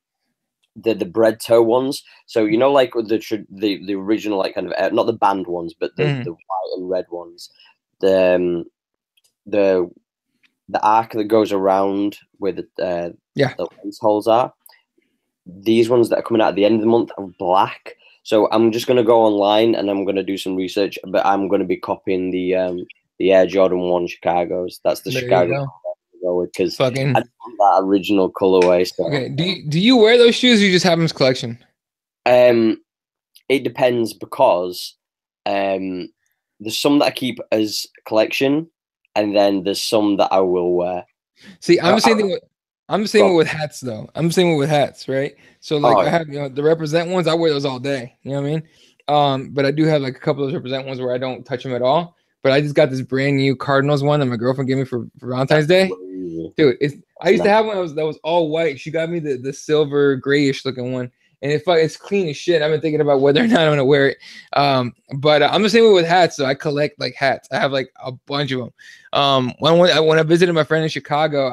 bread toe ones. So you know, like the original, like kind of not the band ones, but the white and red ones. The arc that goes around where the lace holes are. These ones that are coming out at the end of the month are black. So I'm just going to go online and I'm going to do some research, but I'm going to be copying the Air Jordan 1 Chicago's. That's the Chicago because I want that original colorway. So. Okay. Do you wear those shoes or you just have them as collection? It depends because there's some that I keep as collection and then there's some that I will wear. See, I'm the same thing with hats though. I'm the same with hats, right? So like I have the represent ones, I wear those all day. You know what I mean? But I do have like a couple of those represent ones where I don't touch them at all. But I just got this brand new Cardinals one that my girlfriend gave me for Valentine's Day. Dude, I used to have one that was all white. She got me the silver grayish looking one, and it's clean as shit. I've been thinking about whether or not I'm gonna wear it. But I'm the same way with hats. So I collect like hats. I have like a bunch of them. When I visited my friend in Chicago,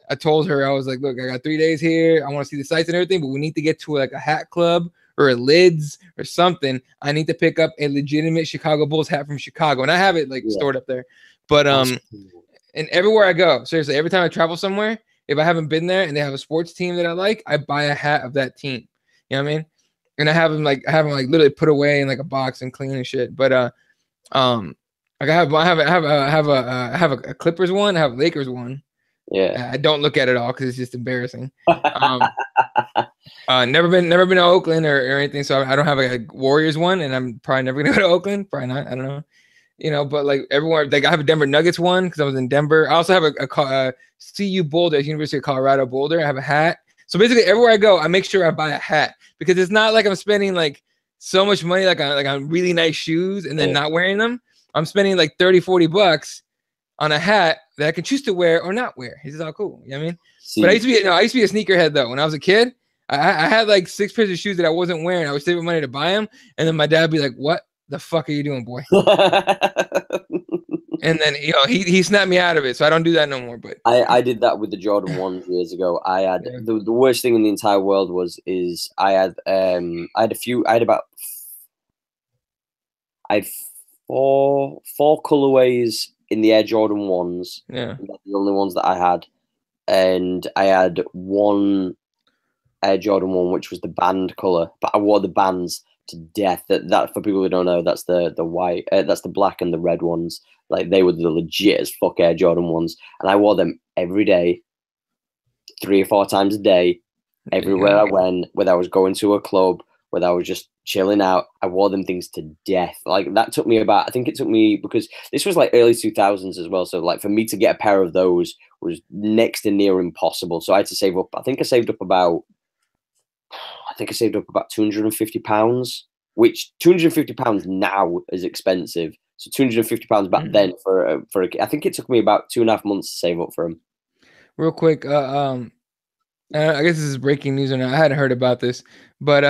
I told her, I was like, look, I got 3 days here. I want to see the sights and everything, but we need to get to like a hat club or a Lids or something. I need to pick up a legitimate Chicago Bulls hat from Chicago, and I have it like stored up there. But and everywhere I go, seriously, every time I travel somewhere, if I haven't been there and they have a sports team that I like, I buy a hat of that team. You know what I mean? And I have them like literally put away in like a box and clean and shit. But like I have a Clippers one, I have a Lakers one. Yeah, I don't look at it all because it's just embarrassing. Never been to Oakland or anything, so I don't have a Warriors one, and I'm probably never gonna go to Oakland. Probably not. I don't know. You know, but like everywhere, like I have a Denver Nuggets one because I was in Denver. I also have a CU Boulder, University of Colorado Boulder. I have a hat. So basically, everywhere I go, I make sure I buy a hat because it's not like I'm spending like so much money like on really nice shoes and then not wearing them. I'm spending like $30-$40 on a hat that I can choose to wear or not wear. It's all cool. You know what I mean? But I used to be a sneakerhead though. When I was a kid, I had like 6 pairs of shoes that I wasn't wearing. I was saving money to buy them, and then my dad would be like, "What the fuck are you doing, boy?" And then he snapped me out of it, so I don't do that no more. But I did that with the Jordan 1s years ago. I had the worst thing in the entire world I had four colorways in the Air Jordan 1s. Yeah, that's the only ones that I had, and I had one Air Jordan 1 which was the band color, but I wore the bands to death. That for people who don't know, that's the white, that's the black and the red ones. Like they were the legit as fuck Air Jordan 1s, and I wore them every day, 3 or 4 times a day, everywhere I went. Whether I was going to a club, whether I was just chilling out, I wore them things to death. Like that took me I think it took me, because this was like early 2000s as well. So like for me to get a pair of those was next to near impossible. So I had to save up. I think I saved up about £250, which £250 now is expensive. So £250 back then I think it took me about 2.5 months to save up for them. Real quick, I guess this is breaking news or not. I hadn't heard about this, but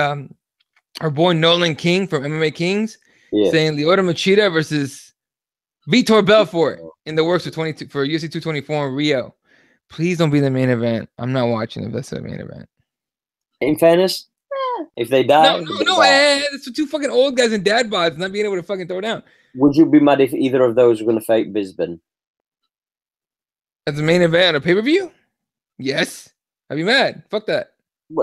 our boy Nolan King from MMA Kings saying Lyoto Machida versus Vitor Belfort in the works for UFC 224 in Rio. Please don't be the main event. I'm not watching if that's the main event. In fairness, if they die, no, it's for 2 fucking old guys and dad bods not being able to fucking throw down. Would you be mad if either of those were going to fight Bisbee? As the main event on a pay-per-view? Yes. I'd be mad. Fuck that.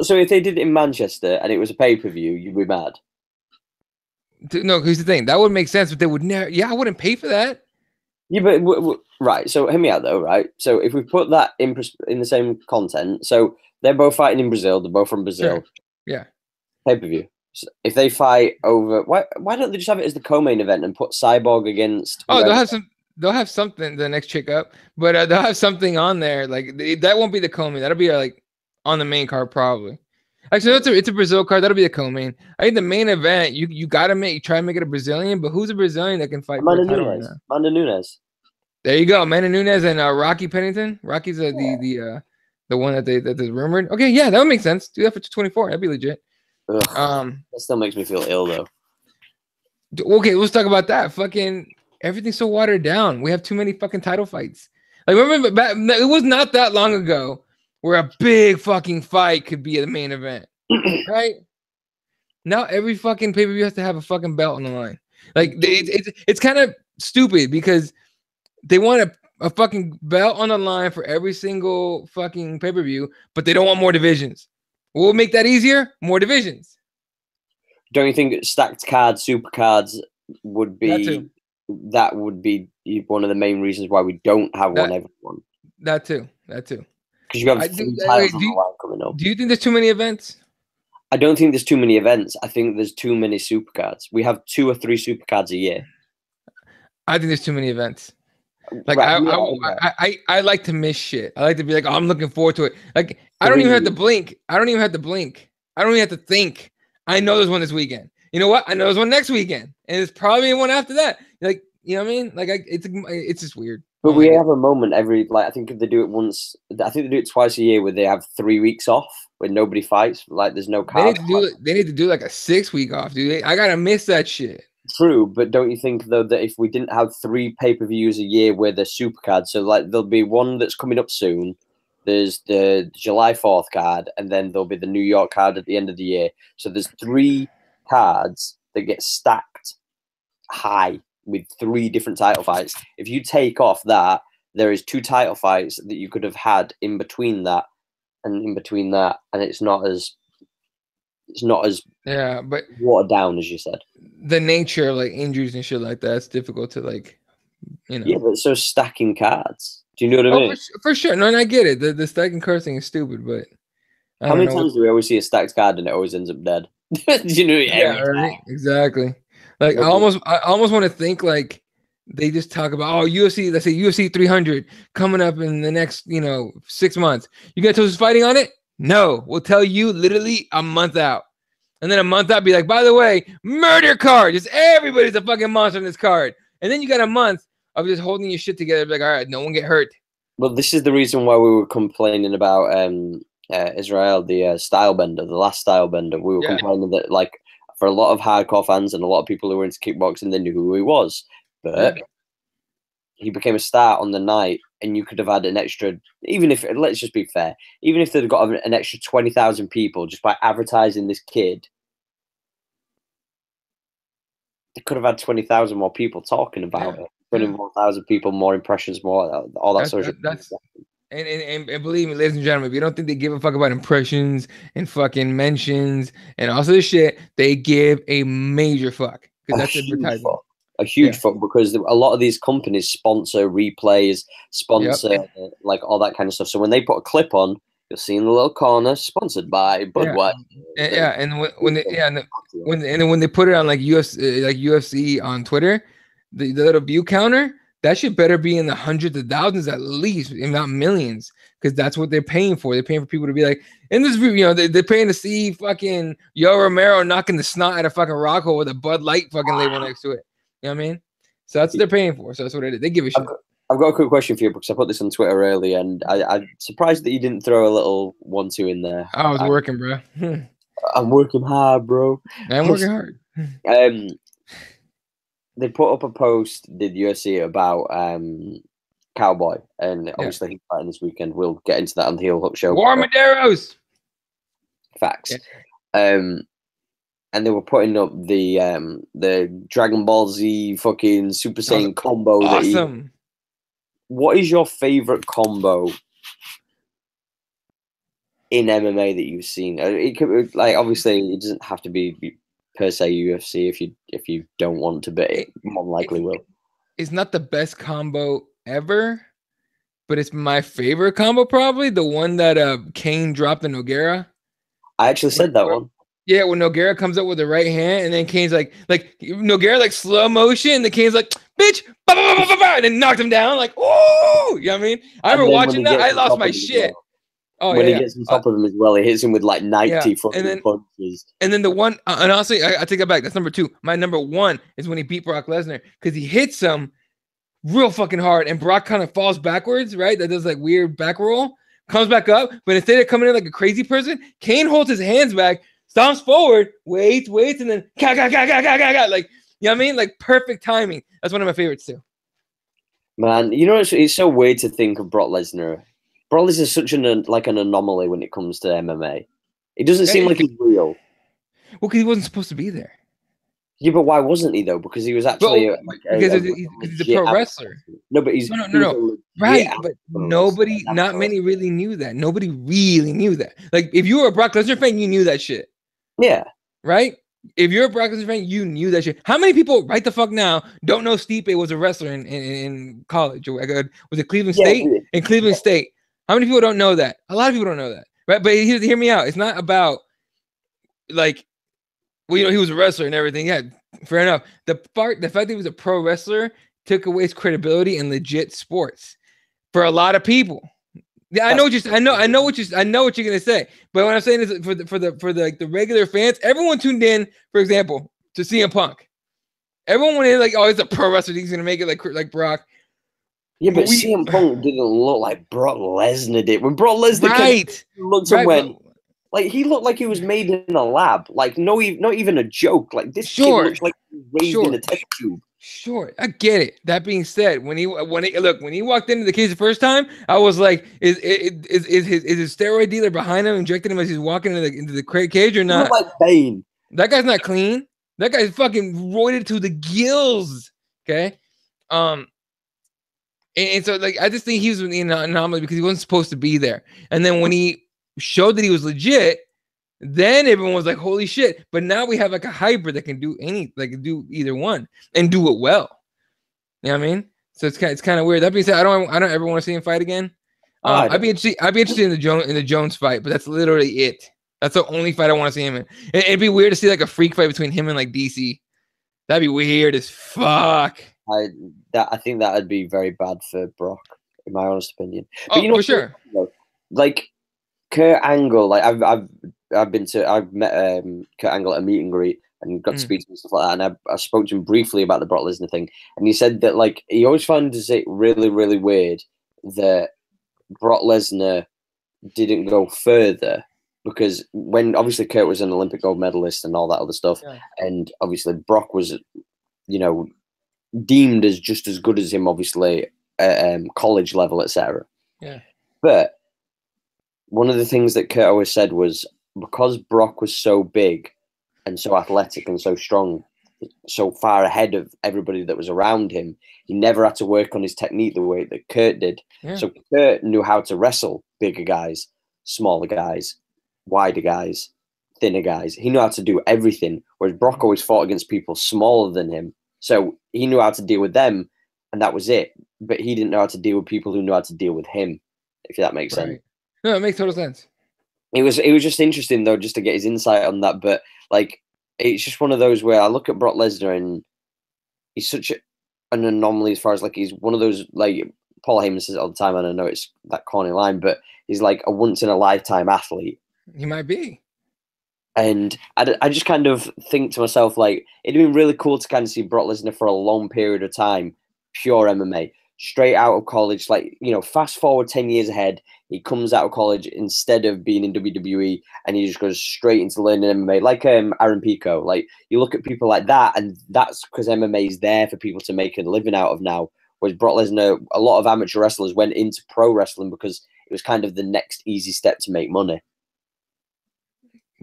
So if they did it in Manchester and it was a pay-per-view, you'd be mad? No, here's the thing. That would make sense, but they would never... Yeah, I wouldn't pay for that. Yeah, but... Right, so hear me out, though, right? So if we put that in the same content, so they're both fighting in Brazil. They're both from Brazil. Sure. Yeah. Pay-per-view. So if they fight over... Why don't they just have it as the co-main event and put Cyborg against... Oh, they'll have something the next chick up, but they'll have something on there. Like that won't be the co-main. That'll be like on the main card probably. Actually, it's a Brazil card. That'll be the co-main. I think the main event you gotta try and make it a Brazilian, but who's a Brazilian that can fight for a title right now? Amanda Nunes. There you go, Amanda Nunes and Rocky Pennington. Rocky's the one that's rumored. Okay, yeah, that would make sense. Do that for 24. That'd be legit. Ugh, that still makes me feel ill though. Okay, let's talk about that. Fucking everything's so watered down. We have too many fucking title fights. Like remember, it was not that long ago where a big fucking fight could be the main event, right? Now every fucking pay-per-view has to have a fucking belt on the line. Like it's kind of stupid because they want a fucking belt on the line for every single fucking pay-per-view, but they don't want more divisions. We'll make that easier. More divisions. Don't you think stacked cards, super cards would be that would be one of the main reasons why we don't have one everyone? That too. Because you have titles on the line coming up. Do you think there's too many events? I don't think there's too many events. I think there's too many super cards. We have 2 or 3 super cards a year. I think there's too many events. Like I like to miss shit. I like to be like, oh, I'm looking forward to it. Like I don't even have to blink. I don't even have to think. I know there's one this weekend. You know what? I know there's one next weekend, and it's probably one after that. Like, you know what I mean? Like, it's just weird. But we have a moment every, like, I think if they do it once, I think they do it twice a year where they have 3 weeks off when nobody fights. Like, there's no card. They need to do like a 6-week off, dude. I gotta miss that shit. True, but don't you think though that if we didn't have 3 pay-per-views a year where they're super cards, so like there'll be one that's coming up soon. There's the July 4th card, and then there'll be the New York card at the end of the year. So there's 3 cards that get stacked high with 3 different title fights. If you take off that, there is 2 title fights that you could have had in between that, and it's not as yeah, but watered down as you said. The nature of like injuries and shit like that, it's difficult to like, you know. Yeah, but so stacking cards. Do you know what I mean? For sure. No, and I get it. The stacking cards thing is stupid, but how many times do we always see a stacked card and it always ends up dead? Do you know? Yeah, right. Exactly. Like I almost want to think like they just talk about UFC. Let's say UFC 300 coming up in the next 6 months. You got those fighting on it? No, we'll tell you literally a month out, and then a month out be like, by the way, murder card. Just everybody's a fucking monster on this card, and then you got a month of just holding your shit together. Like, all right, no one get hurt. Well, this is the reason why we were complaining about Israel, the style bender, the last style bender. We were complaining that, like, for a lot of hardcore fans and a lot of people who were into kickboxing, they knew who he was. But he became a star on the night, and you could have had an extra, even if, let's just be fair, even if they'd got an extra 20,000 people just by advertising this kid, they could have had 20,000 more people talking about it. 21,000 people, more impressions, more all that sort of stuff. And believe me, ladies and gentlemen, if you don't think they give a fuck about impressions and fucking mentions and also this shit, they give a major fuck because that's advertising. A huge fuck, because a lot of these companies sponsor replays, sponsor like all that kind of stuff. So when they put a clip on, you'll see in the little corner, sponsored by Budweiser. And when they put it on like UFC on Twitter, the little view counter, that shit better be in the hundreds of thousands at least, if not millions, because that's what they're paying for. They're paying for people to be like, in this view, they're paying to see fucking Yo Romero knocking the snot out of fucking Rocco with a Bud Light fucking label next to it. You know what I mean? So that's what they're paying for. So that's what it is. They give a shit. I've got a quick question for you, because I put this on Twitter earlier, and I'm surprised that you didn't throw a little 1-2 in there. I was working, bro. I'm working hard, bro. I'm working hard. They put up a post, did UFC, about Cowboy, and obviously he's fighting this weekend. We'll get into that on the Heel Hook show. War Maderos. Facts. And they were putting up the Dragon Ball Z fucking Super Saiyan combo. Awesome. What is your favorite combo in MMA that you've seen? It could, like, obviously it doesn't have to be per se UFC if you don't want to, but it more likely will. It's not the best combo ever, but it's my favorite combo, probably the one that Kane dropped in Nogueira. I actually said that one. Yeah, when Nogueira comes up with the right hand, and then Kane's like Nogueira, like slow motion, and the Kane's like, bitch, bah, bah, bah, bah, bah, and then knocked him down, like, oh, you know what I mean? I remember watching that, I lost my shit. Well. When he gets on top of him as well, he hits him with like 90 fucking punches. And then the one, and honestly, I take it back. That's number 2. My number 1 is when he beat Brock Lesnar, because he hits him real fucking hard, and Brock kind of falls backwards, right? That does like weird back roll, comes back up, but instead of coming in like a crazy person, Kane holds his hands back, stomps forward, waits, and then like, you know what I mean? Like perfect timing. That's one of my favorites too. Man, you know, it's so weird to think of Brock Lesnar. Brock Lesnar is such an anomaly when it comes to MMA. It doesn't seem like he's real. Well, because he wasn't supposed to be there. Yeah, but why wasn't he though? Because he was actually because he's a pro wrestler. No, but he's no. Right, but not many really knew that. Nobody really knew that. Like, if you were a Brock Lesnar fan, you knew that shit. Yeah. Right? If you're a Brock Lesnar fan, you knew that shit. How many people right the fuck now don't know Stipe was a wrestler in college? Was it Cleveland State? In Cleveland State. How many people don't know that? A lot of people don't know that. Right? But hear me out. It's not about like, well, he was a wrestler and everything. Yeah, fair enough. The fact that he was a pro wrestler took away his credibility in legit sports for a lot of people. Yeah, I know what you're gonna say. But what I'm saying is for the regular fans, everyone tuned in. For example, to CM Punk. Everyone wanted like, oh, he's a pro wrestler. He's gonna make it like Brock. Yeah, but CM Punk didn't look like Brock Lesnar did. When Brock Lesnar looked and went, like he looked like he was made in a lab. Like not even a joke. Like this kid looks like he was raised in a test tube. Sure, I get it. That being said, when he walked into the cage the first time, I was like, is his steroid dealer behind him injecting him as he's walking into the cage or not? Like Bane. That guy's not clean. That guy's fucking roided to the gills. Okay, and so like I just think he was an anomaly because he wasn't supposed to be there. And then when he showed that he was legit, then everyone was like, "Holy shit!" But now we have like a hybrid that can do do either one and do it well. You know what I mean? So it's kind of weird. That being said, I don't ever want to see him fight again. I'd be interested in the Jones fight, but that's literally it. That's the only fight I want to see him in. It'd be weird to see like a freak fight between him and like DC. That'd be weird as fuck. I think that would be very bad for Brock, in my honest opinion. But for sure. Like Kurt Angle, like I've met Kurt Angle at a meet and greet and got to speak to him and stuff like that. And I spoke to him briefly about the Brock Lesnar thing, and he said that like he always finds it really, really weird that Brock Lesnar didn't go further because when obviously Kurt was an Olympic gold medalist and all that other stuff, and obviously Brock was, deemed as just as good as him, obviously at college level, etc. Yeah, but one of the things that Kurt always said was because Brock was so big and so athletic and so strong, so far ahead of everybody that was around him, he never had to work on his technique the way that Kurt did. Yeah. So Kurt knew how to wrestle bigger guys, smaller guys, wider guys, thinner guys. He knew how to do everything, whereas Brock always fought against people smaller than him. So he knew how to deal with them, and that was it. But he didn't know how to deal with people who knew how to deal with him, if that makes sense. No, it makes total sense. It was just interesting though, just to get his insight on that. But like, it's just one of those where I look at Brock Lesnar and he's such an anomaly as far as like he's one of those, like Paul Heyman says it all the time, and I know it's that corny line, but he's like a once in a lifetime athlete. He might be. And I just kind of think to myself, like, it'd been really cool to kind of see Brock Lesnar for a long period of time, pure MMA, straight out of college. Like, fast forward 10 years ahead, he comes out of college instead of being in WWE, and he just goes straight into learning MMA, like Aaron Pico. Like, you look at people like that, and that's because MMA is there for people to make a living out of now. Whereas Brock Lesnar, a lot of amateur wrestlers went into pro wrestling because it was kind of the next easy step to make money.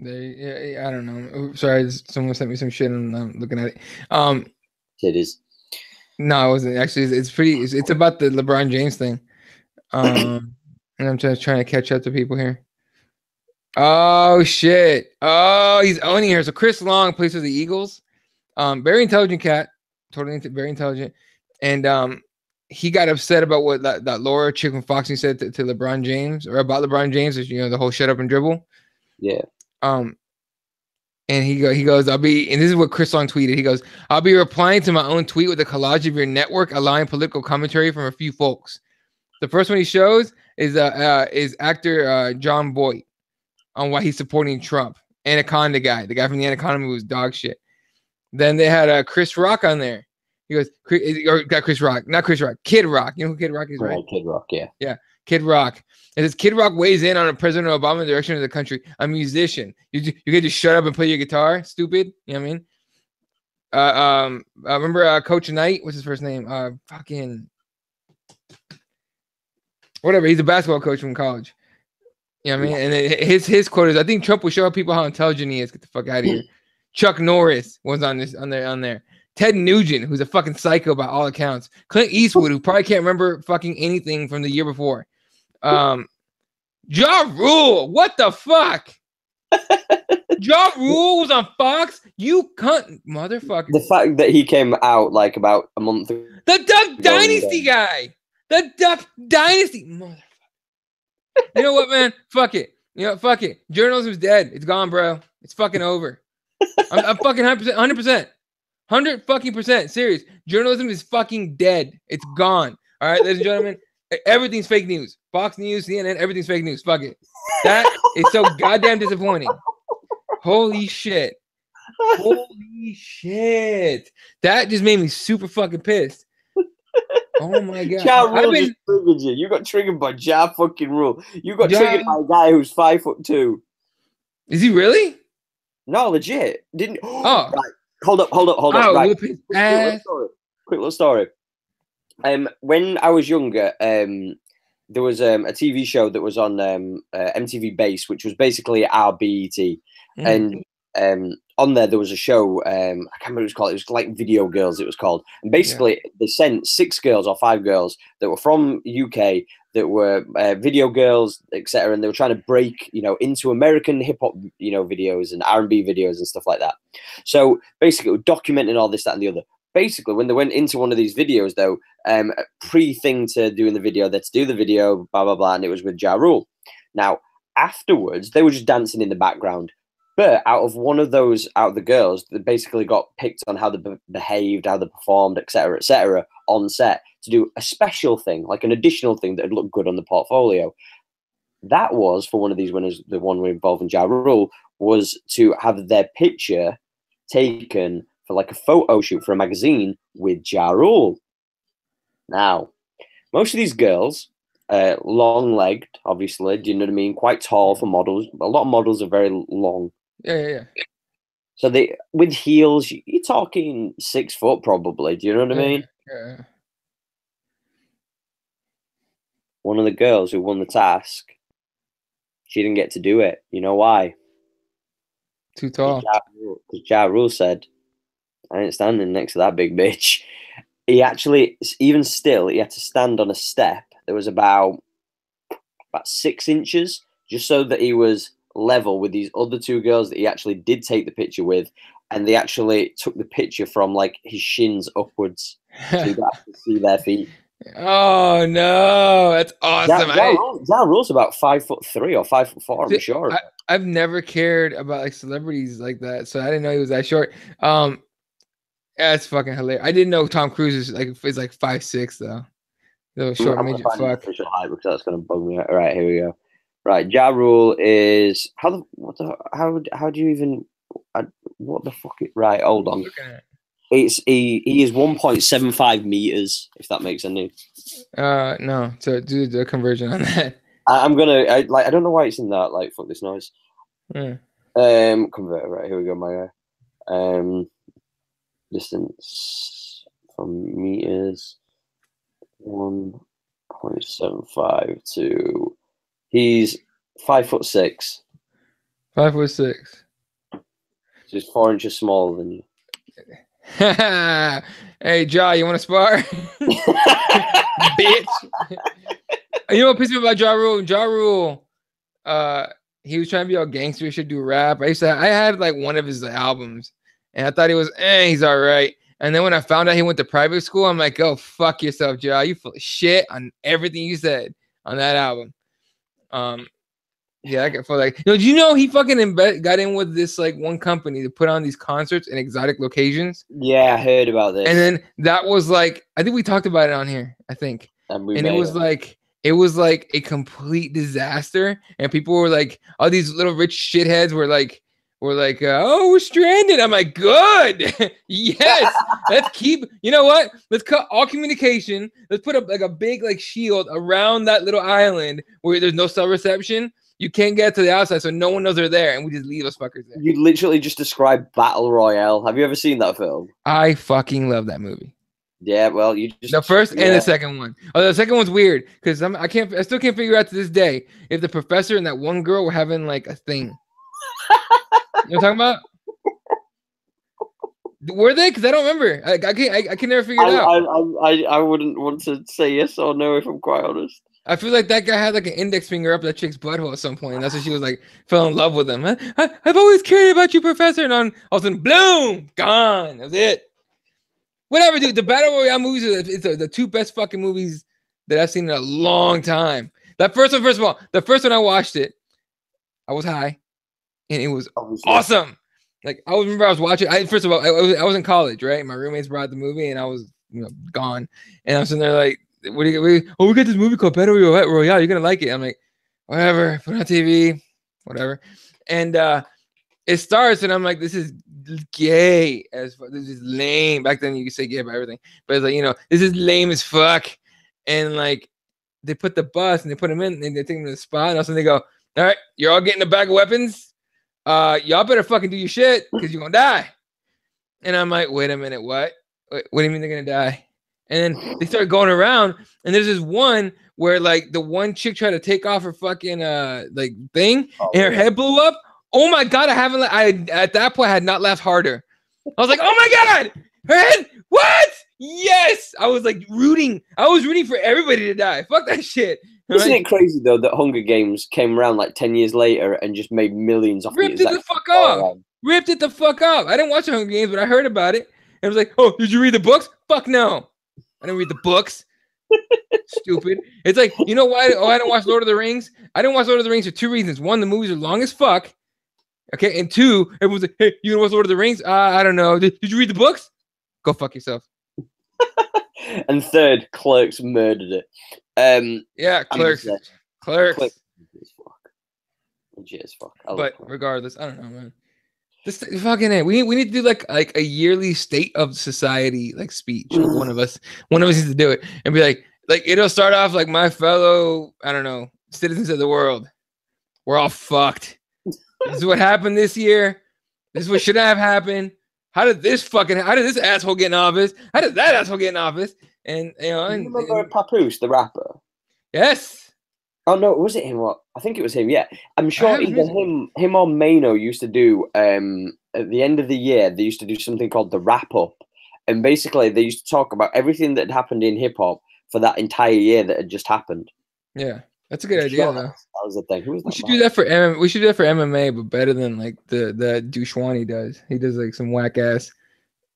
I don't know. Sorry, someone sent me some shit and I'm looking at it. It is. No, it wasn't. Actually, it's about the LeBron James thing. And I'm just trying to catch up to people here. Oh shit. Oh, he's owning here. So Chris Long plays for the Eagles. Very intelligent cat. Totally very intelligent. And he got upset about what that Laura chick from Fox News said to LeBron James, or about LeBron James, the whole shut up and dribble. Yeah. And he goes, and this is what Chris Long tweeted. He goes, I'll be replying to my own tweet with a collage of your network allowing political commentary from a few folks. The first one he shows is actor John Boyd on why he's supporting Trump. Anaconda guy, the guy from the Anaconda movie was dog shit. Then they had Chris Rock on there. He goes, got Chris Rock, not Chris Rock, Kid Rock. You know who Kid Rock is, right? Kid Rock, yeah. Yeah. Kid Rock. It says Kid Rock weighs in on President Obama's direction of the country. A musician. You get to shut up and play your guitar, stupid. You know what I mean? Remember Coach Knight? What's his first name? Fucking whatever. He's a basketball coach from college. You know what I mean? And his quote is, I think Trump will show people how intelligent he is. Get the fuck out of here. Chuck Norris was on there. Ted Nugent, who's a fucking psycho by all accounts. Clint Eastwood, who probably can't remember fucking anything from the year before. Ja Rule, what the fuck? Ja Rule was on Fox. You cunt, motherfucker. The fact that he came out like about a month ago. The Duck Dynasty guy. The Duck Dynasty, motherfucker. You know what, man? Fuck it. Fuck it. Journalism's dead. It's gone, bro. It's fucking over. I'm fucking 100%. 100 fucking percent serious. Journalism is fucking dead. It's gone. All right, ladies and gentlemen. Everything's fake news. Fox News, CNN, everything's fake news. Fuck it. That is so goddamn disappointing. Holy shit. Holy shit. That just made me super fucking pissed. Oh my god. Ja I've Rule been just triggered you. You got triggered by Ja fucking Rule. You got Ja, triggered by a guy who's 5'2". is he really? No, legit. Didn't Oh, right. Hold up. oh, Right. whoop his Quick little ass. story. Quick little story. When I was younger, there was a TV show that was on MTV Base, which was basically our BET, and on there was a show. I can't remember what it was called. It was like Video Girls. It was called, and basically they sent 6 girls or 5 girls that were from UK that were video girls, etc. And they were trying to break, into American hip hop, videos and R&B videos and stuff like that. So basically, documenting all this, that, and the other. Basically, when they went into one of these videos, though, pre-thing to doing the video, to do the video, blah, blah, blah, and it was with Ja Rule. Now, afterwards, they were just dancing in the background. But out of the girls, they basically got picked on how they behaved, how they performed, etc., on set to do a special thing, like an additional thing that would look good on the portfolio. That was, for one of these winners, the one involving Ja Rule, was to have their picture taken for like a photo shoot for a magazine with Ja Rule. Now, most of these girls, long-legged, obviously, do you know what I mean? Quite tall for models. A lot of models are very long. Yeah. So they, with heels, you're talking 6 foot probably. Do you know what I mean? Yeah. One of the girls who won the task, she didn't get to do it. You know why? Too tall. Because Ja Rule said, I ain't standing next to that big bitch. He actually, even still, he had to stand on a step that was about 6 inches, just so that he was level with these other 2 girls that he actually did take the picture with, and they actually took the picture from like his shins upwards, so you got to see their feet. Oh no, that's awesome. Ja Rule's about 5'3" or 5'4", I'm sure. I've never cared about like celebrities like that, so I didn't know he was that short. That's fucking hilarious. I didn't know Tom Cruise is like 5'6" though. The short midget fuck. Official height because that's gonna bug me out. All right, here we go. Right, Ja Rule is how do you even what the fuck? Right, hold on. He is 1.75 meters, if that makes any. No. So do the conversion on that. I don't know why it's in that. Like, fuck this noise. Yeah. Converter. Right, here we go. My distance from meters 1.75 to. He's 5'6". 5'6". So he's 4 inches smaller than you. Hey, Ja, you want to spar? Bitch. You know what pissed me about Ja Rule? Ja Rule, he was trying to be all gangster. He should do rap. I had like one of his albums, and I thought he was, he's all right. And then when I found out he went to private school, I'm like, go fuck yourself, Ja. You full of shit on everything you said on that album. Yeah, I get for like, do you know he fucking got in with this like one company to put on these concerts in exotic locations? Yeah, I heard about this. And then that was like, I think we talked about it on here. I think, and it was like a complete disaster. And people were like, all these little rich shitheads were like, oh, we're stranded. I'm like, good. Yes. Let's keep, you know what? Let's cut all communication. Let's put up like a big like shield around that little island where there's no cell reception. You can't get to the outside, so no one knows they're there, and we just leave those fuckers there. You literally just described Battle Royale. Have you ever seen that film? I fucking love that movie. Yeah, well, you just the first and the second one. Oh, the second one's weird because I still can't figure out to this day if the professor and that one girl were having like a thing. You know what I'm talking about? Were they? Because I don't remember. I can never figure it out. I wouldn't want to say yes or no if I'm quite honest. I feel like that guy had like an index finger up that chick's butthole at some point. And that's when she was like, fell in love with him. I've always cared about you, Professor. And all of a sudden, boom, gone. That's it. Whatever, dude. The Battle Royale movies are the 2 best fucking movies that I've seen in a long time. That first one, first of all, the first one I watched it, I was high. And it was awesome. Like, I remember I was watching. First of all, I was in college, right? My roommates brought the movie and I was gone. And I'm sitting there like, what do you get? We got this movie called Battle Royale. You're gonna like it. I'm like, whatever. Put it on TV, whatever. And it starts, and I'm like, this is gay as fuck. This is lame. Back then you could say gay about everything, but it's like, you know, this is lame as fuck. And like they put the bus and they put him in and they take him to the spot, and also they go, all right, you're all getting a bag of weapons. Y'all better fucking do your shit because you're gonna die. And I'm like, wait a minute, what? What do you mean they're gonna die? And then they start going around, and there's this one where like the one chick tried to take off her fucking like thing, and her head blew up. Oh my god, I at that point I had not laughed harder. I was like, oh my god, her head, what? Yes, I was like rooting. I was rooting for everybody to die. Fuck that shit. Isn't it crazy though that Hunger Games came around like 10 years later and just made millions off it? Ripped it the fuck off. Ripped it the fuck up. I didn't watch the Hunger Games, but I heard about it. And I was like, oh, did you read the books? Fuck no. I didn't read the books. Stupid. It's like, you know why? Oh, I didn't watch Lord of the Rings. I didn't watch Lord of the Rings for two reasons. One, the movies are long as fuck. Okay, and two, everyone's like, hey, you gonna watch Lord of the Rings? I don't know. Did you read the books? Go fuck yourself. And third, Clerks murdered it. Yeah, Clerks. Clerks. Legit as fuck. But regardless, I don't know, man. This fucking it. We need to do like a yearly state of society like speech. One of us needs to do it and be like it'll start off like, my fellow, I don't know, citizens of the world. We're all fucked. This is what happened this year. This is what should have happened. How did this asshole get in office? How did that asshole get in office? And you know, you remember Papoose, the rapper? Yes. Oh no, was it him? What? I think it was him. Yeah, I'm sure either him or Mano used to do. At the end of the year, they used to do something called the wrap up, and basically they used to talk about everything that had happened in hip hop for that entire year that had just happened. Yeah, that's a good idea. Though. That was the thing. We should do that for we should do that for MMA, but better than like the Dushwani does. He does like some whack ass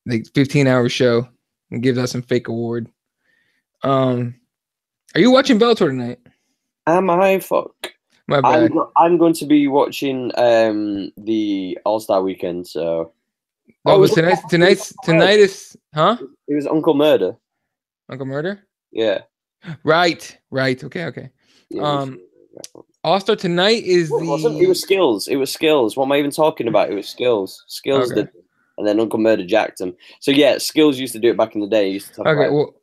like 15-hour show and gives us some fake award. Are you watching Bellator tonight? Am I? Fuck. My bad. I'm going to be watching the All-Star Weekend. So. Tonight is huh? It was Uncle Murder. Uncle Murder? Yeah. Right. Okay. Yeah, All-Star tonight is It was Skills. It was Skills. What am I even talking about? It was Skills. Skills did, and then Uncle Murder jacked him. So yeah, Skills used to do it back in the day. He used to talk about. Well,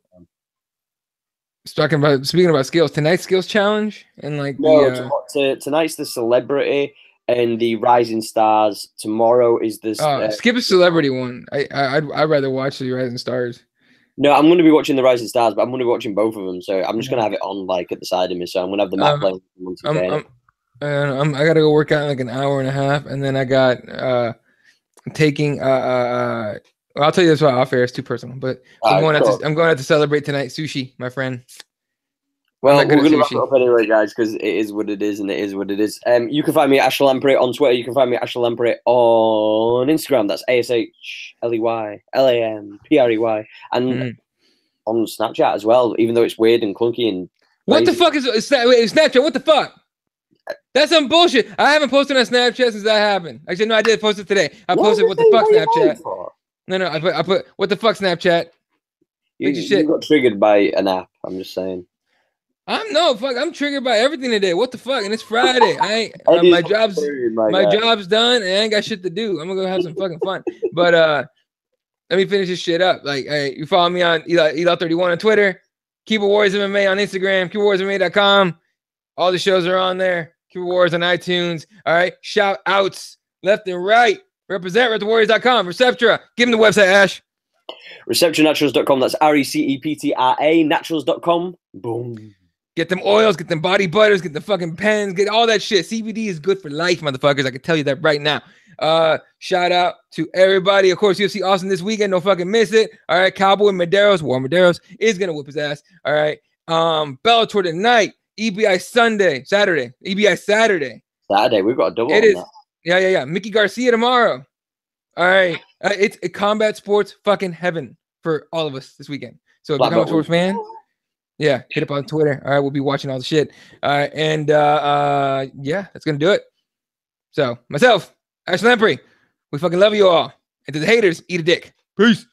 speaking about Skills, tonight's Skills Challenge and like tonight's the Celebrity and the Rising Stars. Tomorrow is this. Skip a Celebrity one. I'd rather watch the Rising Stars. No, I'm going to be watching the Rising Stars, but I'm going to be watching both of them. So I'm just going to have it on like at the side of me. So I'm going to have the map playing. I got to go work out in like an hour and a half, and then I got taking. I'll tell you this off air. It's too personal, but I'm going out to celebrate tonight. Sushi, my friend. Well, we're going to wrap it up anyway, guys, because it is what it is, and it is what it is. You can find me at Ashlamprey on Twitter. You can find me at Ashlamprey on Instagram. That's ASHLEYLAMPREY, and on Snapchat as well. Even though it's weird and clunky and what the fuck is Snapchat? What the fuck? That's some bullshit. I haven't posted on Snapchat since that happened. Actually, no, I did post it today. I posted what the fuck Snapchat. No, I put what the fuck Snapchat. You got triggered by an app. I'm just saying. I'm triggered by everything today. What the fuck? And it's Friday. My job's done, and I ain't got shit to do. I'm gonna go have some fucking fun. But let me finish this shit up. Like, you follow me on Eli31 on Twitter, Keyboard Warriors MMA on Instagram, keyboardwarriorsmma.com. All the shows are on there. Keyboard Warriors on iTunes. All right, shout outs left and right. Represent RepTheWarriors.com. Receptra. Give them the website, Ash. ReceptraNaturals.com. That's RECEPTRA. Naturals.com. Boom. Get them oils, get them body butters, get the fucking pens, get all that shit. CBD is good for life, motherfuckers. I can tell you that right now. Shout out to everybody. Of course, UFC Austin this weekend. Don't fucking miss it. All right, Cowboy Medeiros, War Medeiros is gonna whip his ass. All right. Bellator tonight. EBI Saturday. EBI Saturday. We've got a double. It is. Yeah. Mickey Garcia tomorrow. All right. It's a combat sports fucking heaven for all of us this weekend. So if you're a combat sports fan, yeah, hit up on Twitter. All right, we'll be watching all the shit. All right, and yeah, that's gonna do it. So myself, Ash Lamprey, we fucking love you all. And to the haters, eat a dick. Peace.